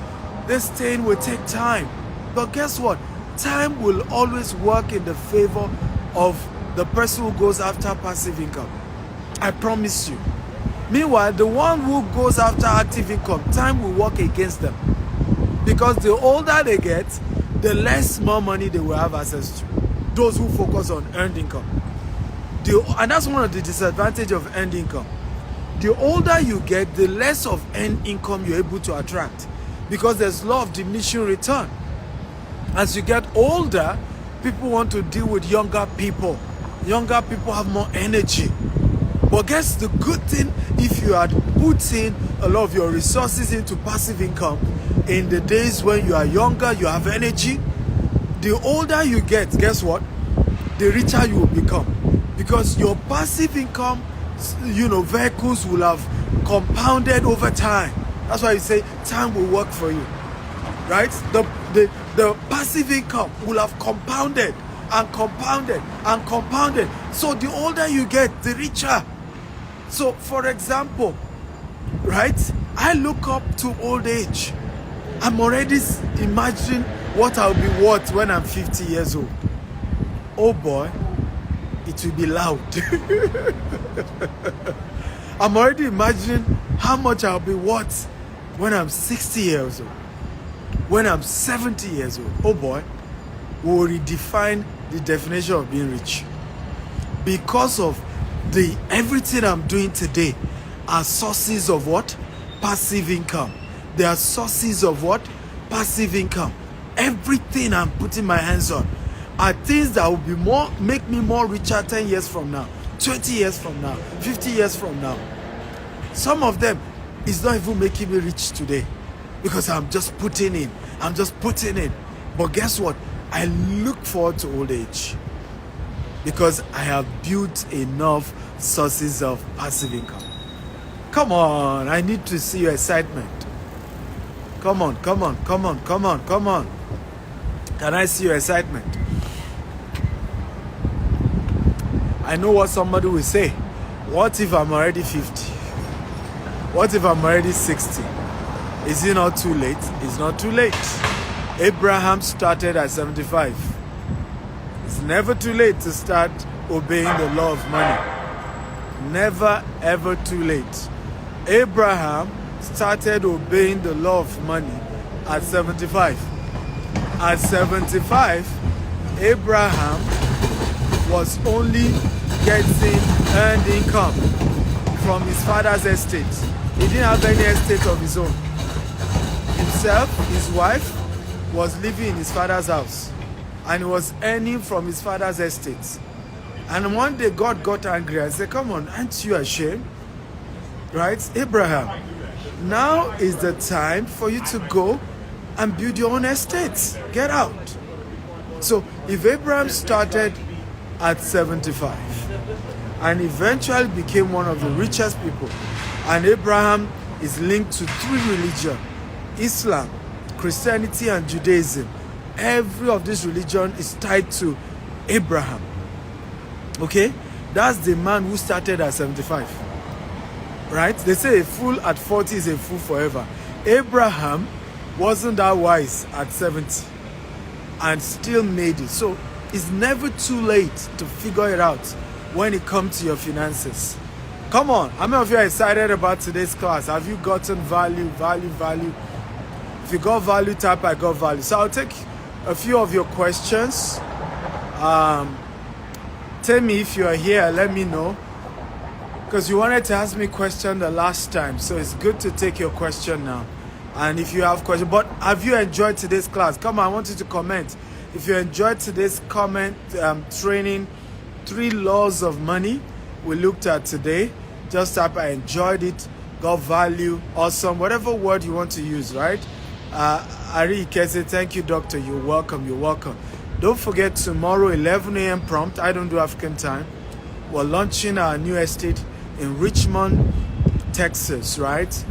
this thing will take time. But guess what? Time will always work in the favor of the person who goes after passive income. I promise you. Meanwhile, the one who goes after active income, time will work against them. Because the older they get, the less more money they will have access to. Those who focus on earned income. And that's one of the disadvantages of earned income. The older you get, the less of earned income you're able to attract. Because there's law of diminishing return. As you get older, people want to deal with younger people. Younger people have more energy. But guess the good thing, if you had put in a lot of your resources into passive income in the days when you are younger, you have energy, the older you get, guess what? The richer you will become. Because your passive income, vehicles will have compounded over time. That's why you say time will work for you. Right? The passive income will have compounded and compounded and compounded. So the older you get, the richer. So for example, right? I look up to old age. I'm already imagining what I'll be worth when I'm 50 years old. Oh boy, it will be loud. I'm already imagining how much I'll be worth when I'm 60 years old. When I'm 70 years old. Oh boy, we'll redefine the definition of being rich. Because of everything I'm doing today are sources of what? Passive income. They are sources of what? Passive income. Everything I'm putting my hands on are things that will make me more richer 10 years from now, 20 years from now, 50 years from now. Some of them is not even making me rich today because I'm just putting in. But guess what? I look forward to old age because I have built enough sources of passive income. Come on, I need to see your excitement. Come on. Can I see your excitement? I know what somebody will say. What if I'm already 50? What if I'm already 60? Is it not too late? It's not too late. Abraham started at 75. It's never too late to start obeying the law of money. Never ever too late. Abraham started obeying the law of money at 75. At 75, Abraham was only getting earned income from his father's estate. He didn't have any estate of his own. Himself, his wife, was living in his father's house and he was earning from his father's estate. And one day God got angry and said, come on, aren't you ashamed? Right? Abraham, now is the time for you to go and build your own estate. Get out. So if Abraham started at 75 and eventually became one of the richest people, and Abraham is linked to 3 religions, Islam, Christianity, and Judaism. Every of this religion is tied to Abraham. Okay? That's the man who started at 75. Right? They say a fool at 40 is a fool forever. Abraham wasn't that wise at 70 and still made it. So it's never too late to figure it out when it comes to your finances. Come on. How many of you are excited about today's class? Have you gotten value? If you got value, type I got value. So I'll take a few of your questions. Tell me if you are here. Let me know. Because you wanted to ask me a question the last time. So it's good to take your question now. And if you have questions. But have you enjoyed today's class? Come on, I want you to comment. If you enjoyed today's training, 3 laws of money we looked at today. Just type I enjoyed it, got value, awesome, whatever word you want to use, right? Ari Ikese, thank you, doctor. You're welcome. Don't forget, tomorrow, 11 a.m. prompt. I don't do African time. We're launching our new estate in Richmond, Texas, right?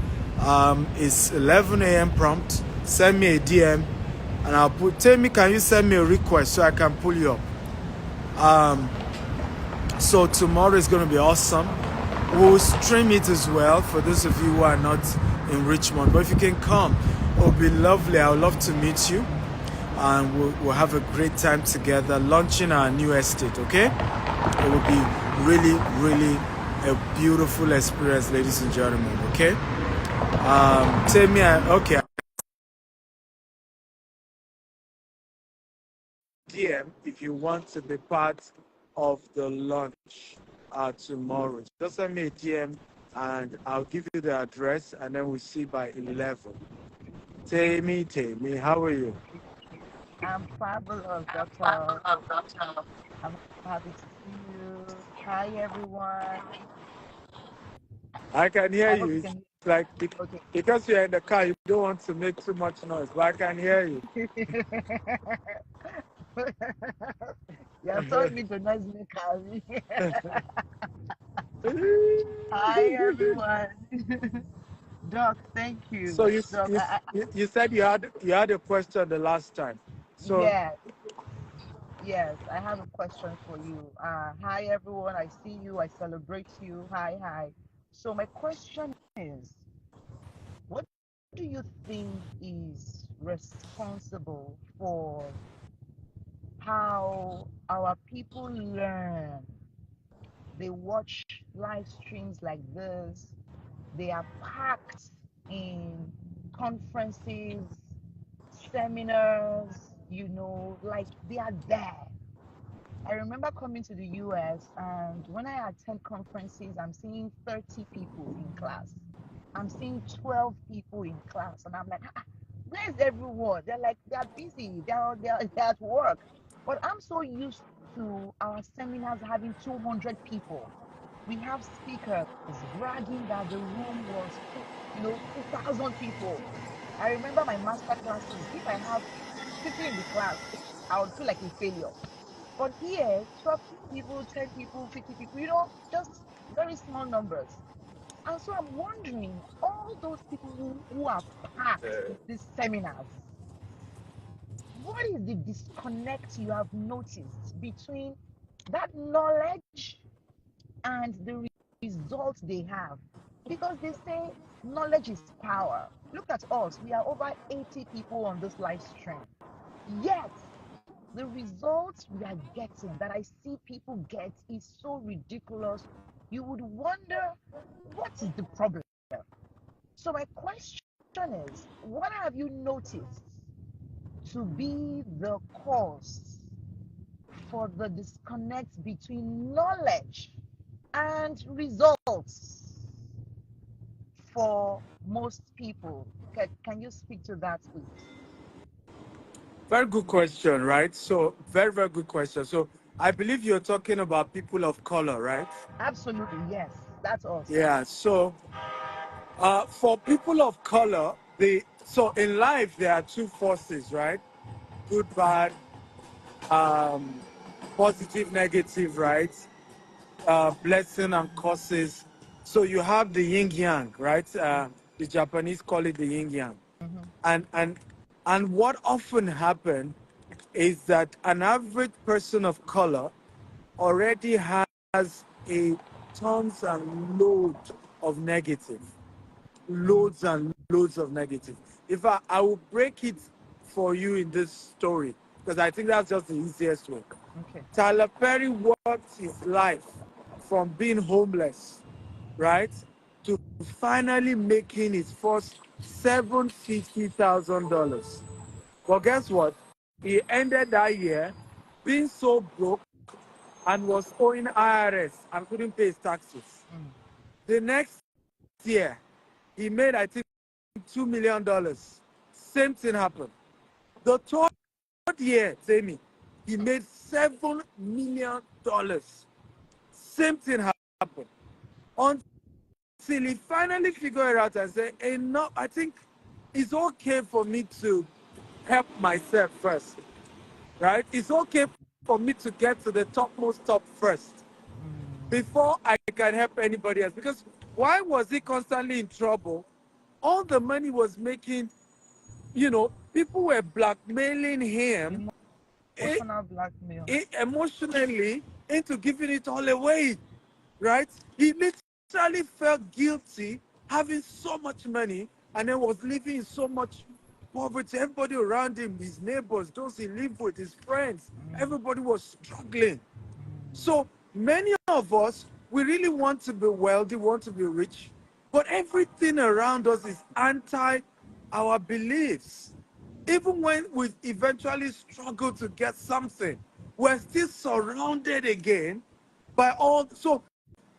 It's 11 a.m. prompt. Send me a DM and tell me, can you send me a request so I can pull you up? So tomorrow is going to be awesome. We'll stream it as well for those of you who are not in Richmond. But if you can come, it will be lovely. I would love to meet you, and we'll have a great time together launching our new estate. Okay, it will be really, really a beautiful experience, ladies and gentlemen. Okay, tell me. Okay. DM if you want to be part of the launch tomorrow. Just send me a DM and I'll give you the address, and then we'll see by 11. Tammy, how are you? I'm fabulous, Doctor. I'm happy to see you. Hi, everyone. I can hear I hope you. you It's can. like Okay. because you're in the car, you don't want to make too much noise, but I can hear you. You have turned me to noise maker. Hi, everyone. Doc, thank So you. you, Doc, you you said you had a question the last time. So yes, yes, I have a question for you. Hi, everyone. I see you. I celebrate you. Hi, hi. So my question is, what do you think is responsible for how our people learn? They watch live streams like this, they are packed in conferences, seminars, like they are there. I remember coming to the US, and when I attend conferences, I'm seeing 30 people in class. I'm seeing 12 people in class, and I'm like, where's everyone? They're like, they're busy, they're at work. But I'm so used to our seminars having 200 people. We have speakers bragging that the room was, 2,000 people. I remember my master classes. If I have 50 in the class, I would feel like a failure. But here, 12 people, 10 people, 50 people, just very small numbers. And so I'm wondering, all those people who are packed these seminars, what is the disconnect you have noticed between that knowledge and the results they have? Because they say knowledge is power. Look at us, we are over 80 people on this live stream. Yet, the results we are getting, that I see people get, is so ridiculous. You would wonder, what is the problem? So my question is, what have you noticed to be the cause for the disconnect between knowledge and results for most people? Can you speak to that, please? very good question, right? So very, very good question. So I believe you're talking about people of color, right? Absolutely, yes. That's us. Yeah. So for people of color, so in life there are two forces, right? Good, bad, um, positive, negative, right? Blessing and curses. So you have the yin yang, right? The Japanese call it the yin yang, Mm-hmm. and and and what often happen is that an average person of color already has a tons and loads of negative, Mm, loads and loads of negative. If I will break it for you in this story, because I think that's just the easiest way. okay. Tyler Perry worked his life from being homeless, right, to finally making his first $750,000. But guess what? He ended that year being so broke and was owing IRS and couldn't pay his taxes. Mm, The next year, he made, I think, $2 million. Same thing happened. The third year, Jamie, he made $7 million. Same thing happened. Until he finally figured it out and said, enough, I think it's okay for me to help myself first, right? It's okay for me to get to the topmost top first mm, before I can help anybody else. Because why was he constantly in trouble? All the money was making, people were blackmailing him emotional blackmail. emotionally into giving it all away, right? He literally felt guilty having so much money, and then was living in so much poverty. Everybody around him, his neighbors, those he lived with, his friends, everybody was struggling. So many of us, we really want to be wealthy, want to be rich, but everything around us is anti our beliefs. Even when we eventually struggle to get something, we're still surrounded again by all. So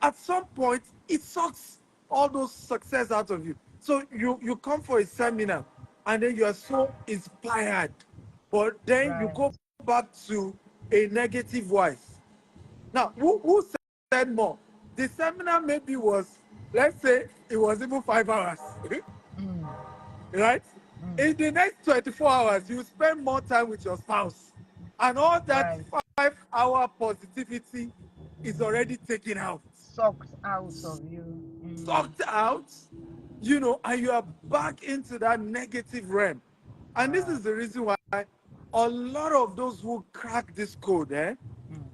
at some point, it sucks all those success out of you. So you come for a seminar and then you are so inspired, but then you Right. go back to a negative voice. Now, who said more? The seminar maybe was, let's say, it was even 5 hours, Mm, right? mm, In the next 24 hours, you spend more time with your spouse. And all that right. 5 hour positivity is already taken out, Sucked out of you. sucked out, and you are back into that negative realm. And this Wow. is the reason why a lot of those who crack this code, Mm,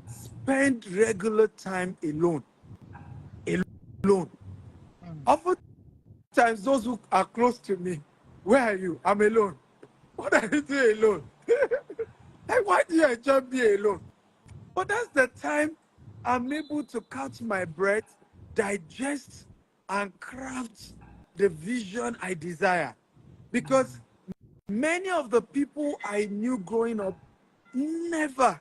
spend regular time alone. Alone. mm. Oftentimes, those who are close to me, where are you? I'm alone. What are you doing alone? Like, why do you enjoy being alone? But that's the time I'm able to catch my breath, digest, and craft the vision I desire. Because many of the people I knew growing up never,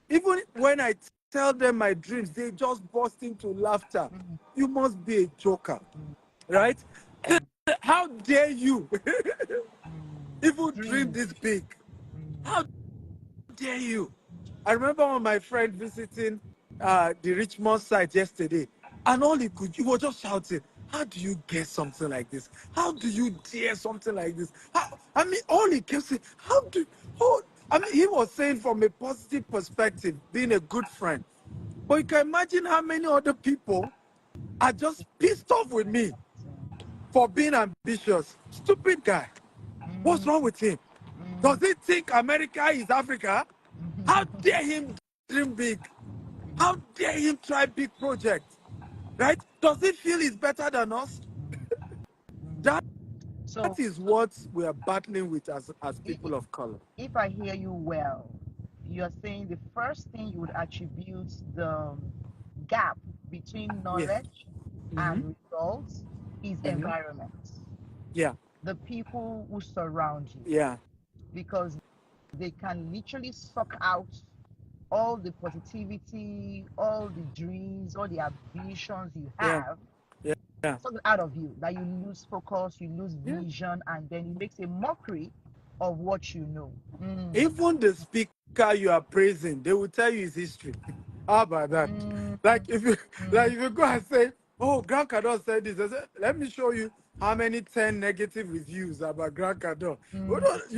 even when I tell them my dreams, they just burst into laughter. You must be a joker, right? How dare you even dream Dreams. this big? Mm, How dare you? I remember when my friend visiting the Richmond site yesterday, and all he was just shouting, "How do you get something like this? How do you dare something like this?" I mean, all he kept saying, "How do?" Oh, I mean, he was saying from a positive perspective, being a good friend. But you can imagine how many other people are just pissed off with me for being ambitious. Stupid guy. What's mm, wrong with him? Does mm, he think America is Africa? How dare him dream big? How dare him try big projects? Right? Does he feel he's better than us? That So, is what we are battling with as i- people of color. if I hear you well, you're saying the first thing you would attribute the gap between Yeah. knowledge Mm-hmm. and results is Mm-hmm. environment, Yeah. the people who surround you, Yeah. because they can literally suck out all the positivity, all the dreams, all the ambitions you Yeah. have, Yeah. Yeah. suck it out of you, that you lose focus, you lose Yeah. vision, and then it makes a mockery of what you know. Even the speaker you are praising, they will tell you his history. How about that? Mm, Like if you mm, like if you go and say, "Oh, Grant Cardone said this," I say, "Let me show you how many 10 negative reviews about Grant Cardone." mm,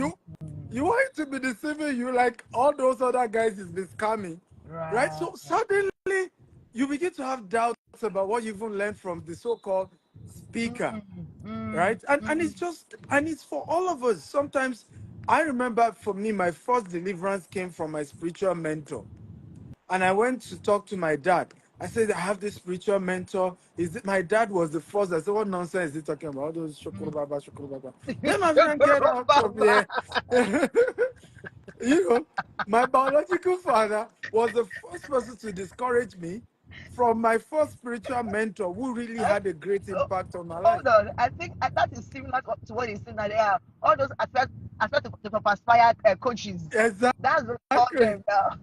You want it to be deceiving you like all those other guys is been scamming, right? right. So suddenly you begin to have doubts about what you even learned from the so-called speaker, Mm, mm, right? And mm, it's for all of us. Sometimes I remember for me, my first deliverance came from my spiritual mentor. And I went to talk to my dad. I said, I have this spiritual mentor. My dad was the first. I said, what nonsense is he talking about? All those mm. shokoro baba, shokoro baba. Then my friend, get out of Baba. here. you know, my biological father was the first person to discourage me from my first spiritual mentor who really had a great Oh, impact on my life. hold on. I think that is similar to what you said that they are all those aspect to aspire coaches. That's what we call Exactly. them now.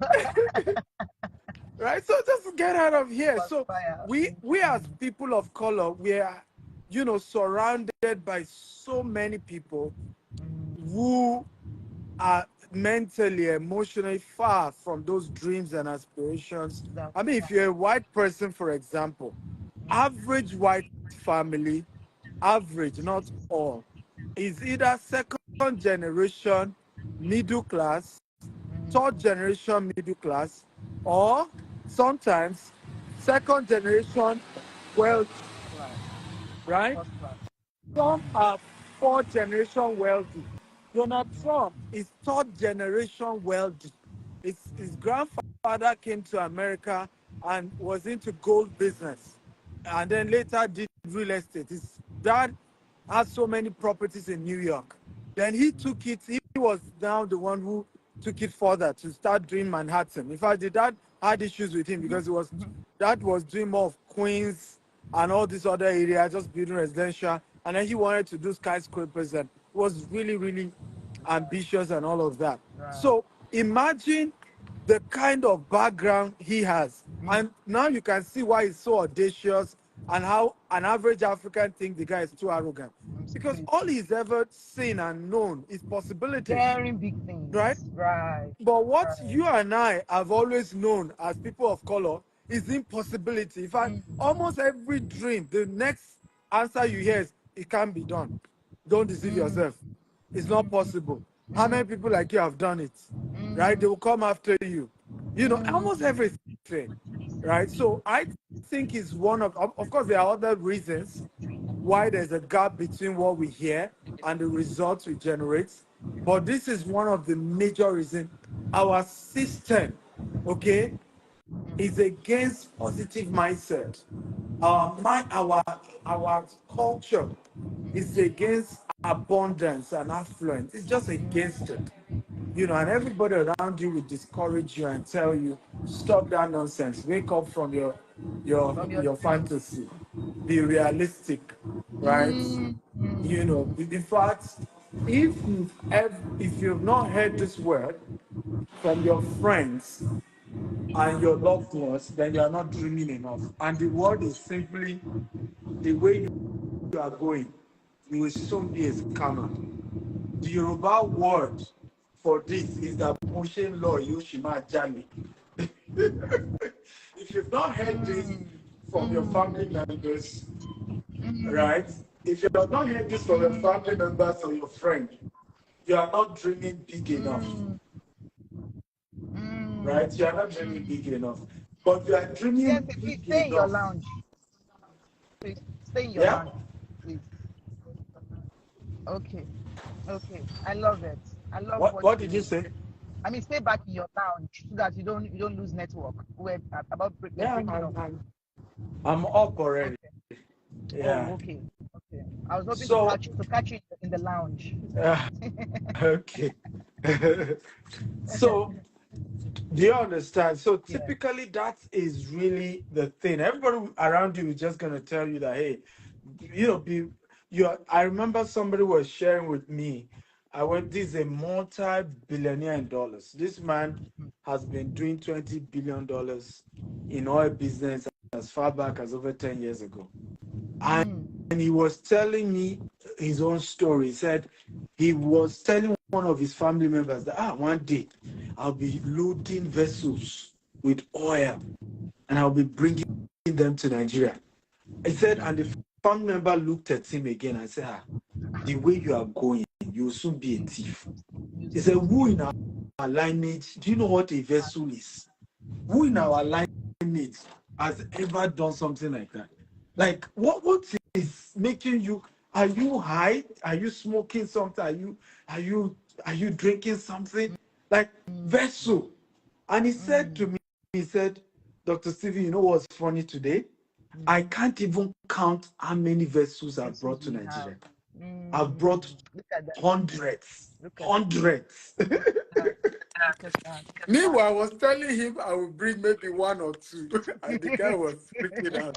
Right? So just get out of here. So Aspire. we as people of color, we are, surrounded by so many people who are mentally, emotionally far from those dreams and aspirations. That's I mean, if you're a white person, for example, average white family, average, not all, is either second generation middle class, third generation middle class, or sometimes second generation wealth, class. right? First class. Some are fourth generation wealthy. Donald Trump is third generation wealthy. His grandfather came to America and was into gold business, and then later did real estate. His dad has so many properties in New York. Then he took it, he was now the one who took it further to start doing Manhattan. In fact, the dad had issues with him because it was that was doing more of Queens and all these other areas, just building residential. And then he wanted to do skyscrapers and was really, really ambitious and all of that. Right. So imagine the kind of background he has. And now you can see why he's so audacious and how an average African thinks the guy is too arrogant. Because all he's ever seen and known is possibilities, Daring big right? things. Right. But what Right. you and I have always known as people of color is impossibility. In fact, almost every dream, the next answer you hear is, it can't be done. Don't deceive yourself. It's not possible. How many people like you have done it? Right? They will come after you. You know, almost everything. Right? So I think it's one of course, there are other reasons why there's a gap between what we hear and the results we generate. But this is one of the major reasons. Our system, okay, is against positive mindset. Our culture is against abundance and affluence. It's just against it. You know, and everybody around you will discourage you and tell you, stop that nonsense. Wake up from your From your your dreams. fantasy. Be realistic, right? You know, in fact, if you've not heard this word from your friends and your loved ones, then you are not dreaming enough. And the word is simply the way you are going, you will soon be a scammer. The Yoruba word for this is that Moshe Law Yoshima Jami. If you've not heard this from your family members, right? If you have not heard this from your family members or your friend, you are not dreaming big enough, right? You are not dreaming big enough. But you are dreaming Yes, please big stay in your enough. lounge. Please stay in your Yeah? lounge, please. Okay. Okay. I love it. I love What what what did you say? I mean, stay back in your lounge so that you don't lose network. We're we're Yeah, breaking up. I'm up already. Okay. Yeah. Oh, okay. Okay. I was hoping to So catch you in the lounge. okay. So do you understand? So Yeah. typically that is really the thing. Everybody around you is just gonna tell you that, hey, you know, I remember somebody was sharing with me. This is a multi-billionaire in dollars. This man has been doing $20 billion in oil business as far back as over 10 years ago. And he was telling me his own story. He said he was telling one of his family members that one day I'll be loading vessels with oil and I'll be bringing them to Nigeria. He said, and the family member looked at him again and said, the way you are going, you'll soon be a thief. He said, who in our lineage, do you know what a vessel is? Who in our lineage has ever done something like that? Like, what is making you? Are you high? Are you smoking something? Are you drinking something? Like vessel. And he said to me, he said, Dr. Stevie, you know what's funny today? I can't even count how many vessels I've brought to We have. Nigeria. I've brought Look at that. hundreds. Look at Hundreds. that. Look at that. Meanwhile, I was telling him I would bring maybe one or two, and the guy was freaking out.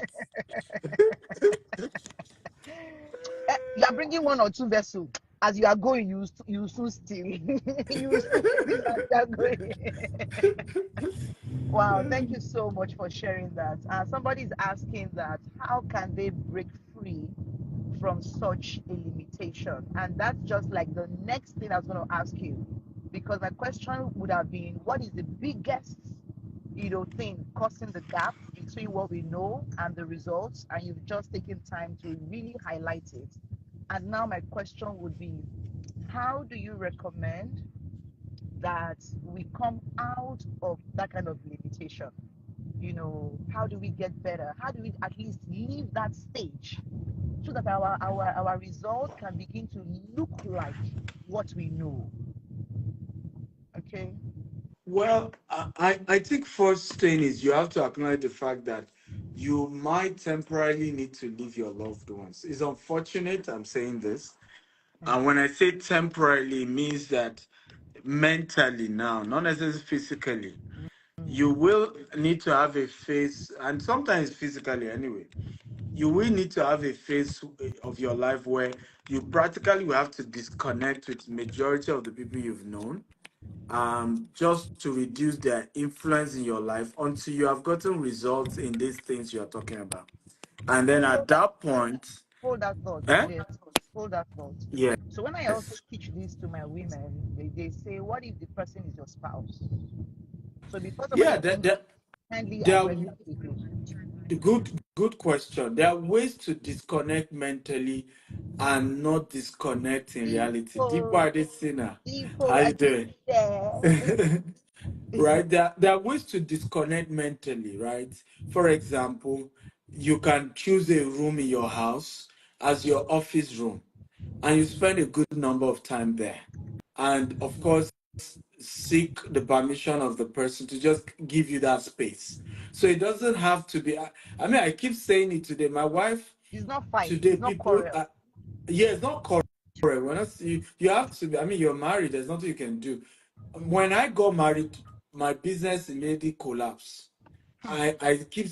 You are bringing one or two vessels. As you are going, you soon steal. You soon steal as you are going. Wow, thank you so much for sharing that. Somebody is asking that how can they break free from such a limitation? And that's just like the next thing I was going to ask you, because my question would have been, what is the biggest, thing causing the gap between what we know and the results? And you've just taken time to really highlight it. And now my question would be, how do you recommend that we come out of that kind of limitation? How do we get better? How do we at least leave that stage so that our result can begin to look like what we know? Okay. Well, I think first thing is you have to acknowledge the fact that you might temporarily need to leave your loved ones. It's unfortunate I'm saying this. Yeah. And when I say temporarily, it means that mentally now, not necessarily physically, you Mm. will need to have a phase, and sometimes physically anyway, you will need to have a phase of your life where you practically will have to disconnect with majority of the people you've known, just to reduce their influence in your life until you have gotten results in these things you're talking about. And then So at that point, hold that thought. eh? Yes, hold that thought. Yes. So when I also teach this to my women, they say, what if the person is your spouse? So before somebody Yeah, thinks, kindly there address are that quickly. good question. There are ways to disconnect mentally and not disconnect in reality. People, Deeper this sinner. people, How I you can doing? share. Right? There are ways to disconnect mentally, right? For example, you can choose a room in your house as your office room, and you spend a good number of time there. And of course, seek the permission of the person to just give you that space. So it doesn't have to be. I mean, I keep saying it today. My wife It's not fight. today, It's not people, quarrel. yeah, it's not correct. When I see you have to be. I mean, you're married. There's nothing you can do. Mm. When I got married, my business immediately collapsed. Hmm. I keep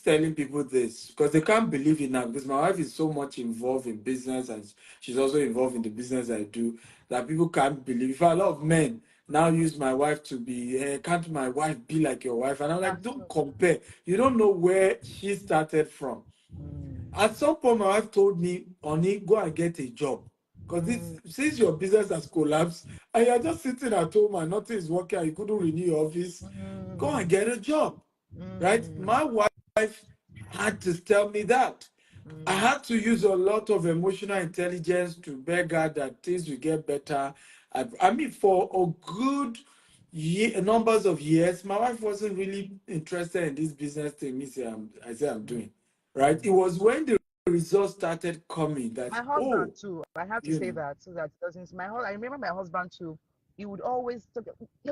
telling people this because they can't believe it now because my wife is so much involved in business and she's also involved in the business I do that people can't believe. In fact, a lot of men now use my wife to be, can't my wife be like your wife? And I'm like, That's don't true. compare. You don't know where she started from. Mm. At some point, my wife told me, Oni, go and get a job. Because this Mm. since your business has collapsed and you're just sitting at home and nothing is working and you couldn't renew your office, go and Mm. get a job. Right? Mm. My wife had to tell me that. I Mm. had to use a lot of emotional intelligence to beg her that things will get better. I mean, for a good numbers of years, my wife wasn't really interested in this business thing. I say I'm Mm. doing, right? It Mm. was when the results started coming that, My husband oh, too. I have to you say know, that so that it doesn't. I remember my husband too. He would always talk.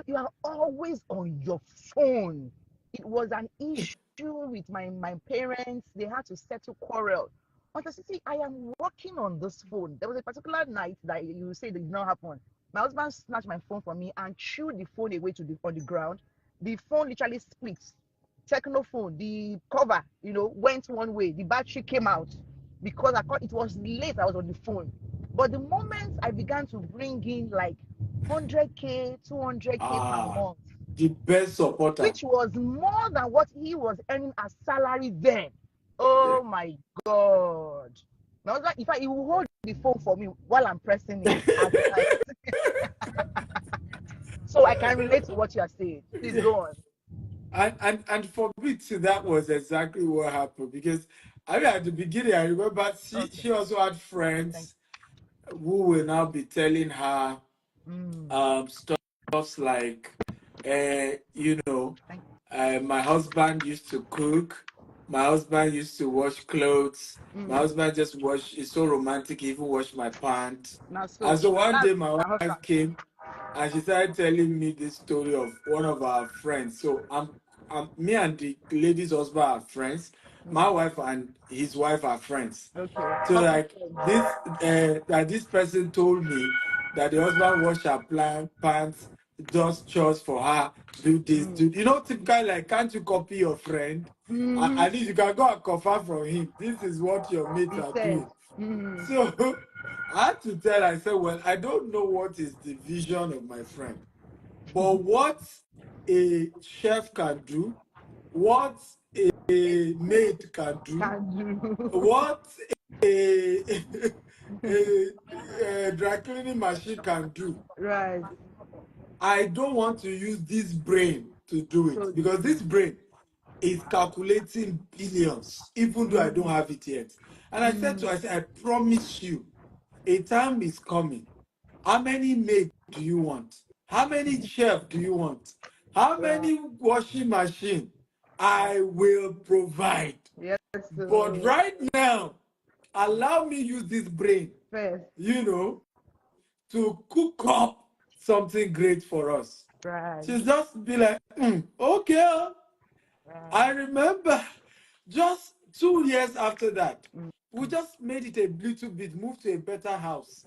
You are always on your phone. It was an issue with my parents. They had to settle quarrel. Until see, I am working on this phone. There was a particular night that you say that did not happen. My husband snatched my phone from me and threw the phone away to the on the ground. The phone literally split. Techno phone, the cover, went one way. The battery came out because it was late. I was on the phone. But the moment I began to bring in like 100K, 200K per ah, month, the best supporter. which was more than what he was earning as salary then. Yeah. Oh my God. Now, in fact, he will hold the phone for me while I'm pressing it at night. So I can relate to what you are saying. Please go on. And for me too, that was exactly what happened because I mean at the beginning I remember Okay. she also had Thank friends who will now be telling her you. stuff like you know Thank my husband used to cook, my husband used to wash clothes, you. my husband just wash is so romantic, he even washed my pants. Now, And so so one that's day my my husband. wife came and she started telling me this story of one of our friends. So me and the lady's husband are friends. My Mm. wife and his wife are friends. Okay. So Common like sense. this person told me that the husband wash her pants, does chores for her, do this, Mm. do typically like can't you copy your friend? Mm-hmm. At least you can go and confirm from him. This is what your mates He are said. doing. Mm. So I had to tell her, I said, well, I don't know what is the vision of my friend, but what a chef can do, what a maid can do, Can do. what a, a dry cleaning machine can do. Right. I don't want to use this brain to do it So because do. this brain is calculating billions, even though I don't Mm. have it yet. And I said to Mm. her, I said, I promise you, a time is coming. How many maids do you want? How many chefs do you want? How Right. many washing machine? I will provide. Yes. But right now, allow me use this brain, First. you know, to cook up something great for us. Right. She's just be like, okay. I Right. remember Just 2 years after that, Mm. we just made it a little bit, moved to a better house.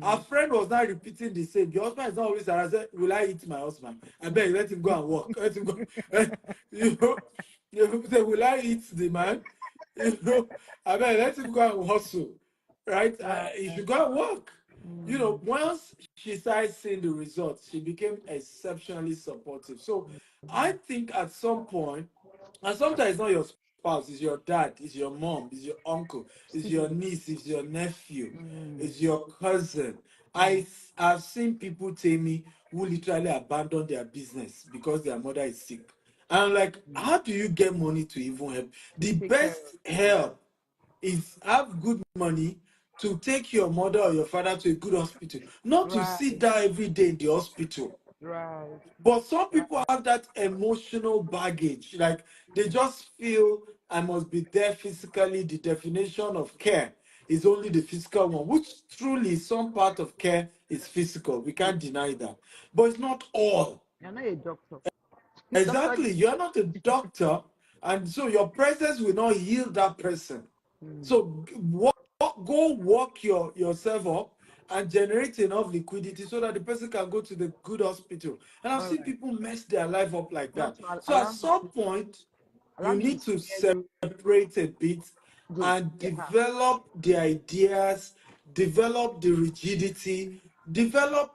Our Mm. friend was now repeating the same. The husband is not always around. I said, will I eat my husband? I beg, let him go and work. Let him go. You know, you say, will I eat the man? You know, I beg, let him go and hustle. Right? Right. He should go and work. You know, Mm. once she started seeing the results, she became exceptionally supportive. So I think at some point, and sometimes it's not your spouse, it's your dad, it's your mom, it's your uncle, it's your niece, it's your nephew, Mm. it's your cousin. Mm. I've seen people tell me who literally abandon their business because their mother is sick. And I'm like, Mm. how do you get money to even help? To The take care best of them. help is have good money to take your mother or your father to a good hospital, not to Right. sit down every day in the hospital. Right. But some Right. people have that emotional baggage. Like they just feel I must be there physically. The definition of care is only the physical one, which truly some part of care is physical. We Mm. can't deny that. But it's not all. You're not a doctor. Doctor. Exactly. You're not a doctor. And so your presence will not heal that person. Mm. So go work yourself up and generate enough liquidity so that the person can go to the good hospital. And I've All seen right. people mess their life up like You want that. to So at some point, allow you me to need to spare you. separate a bit Good. and Yeah. develop the ideas, develop the rigidity, develop,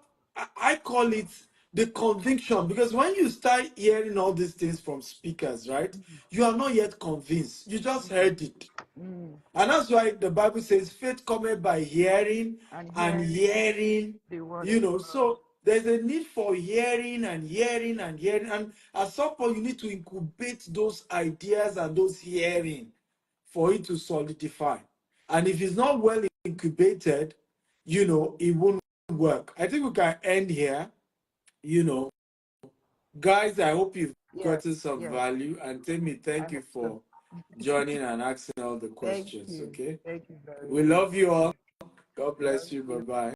I call it the conviction. Because when you start hearing all these things from speakers, right, you are not yet convinced. You just heard it. Mm. And that's why the Bible says faith cometh by hearing And and hearing hearing, the word you of know. God. So there's a need for hearing and hearing and hearing. And at some point, you need to incubate those ideas and those hearing for it to solidify. And if it's not well incubated, you know, it won't work. I think we can end here, you know. Guys, I hope you've Yes. gotten some Yes. value. And Temi, I thank you hope so. for joining and asking all the Thank questions. you. Okay. Thank you very We much. love you all. God Love bless you. Bye you. bye.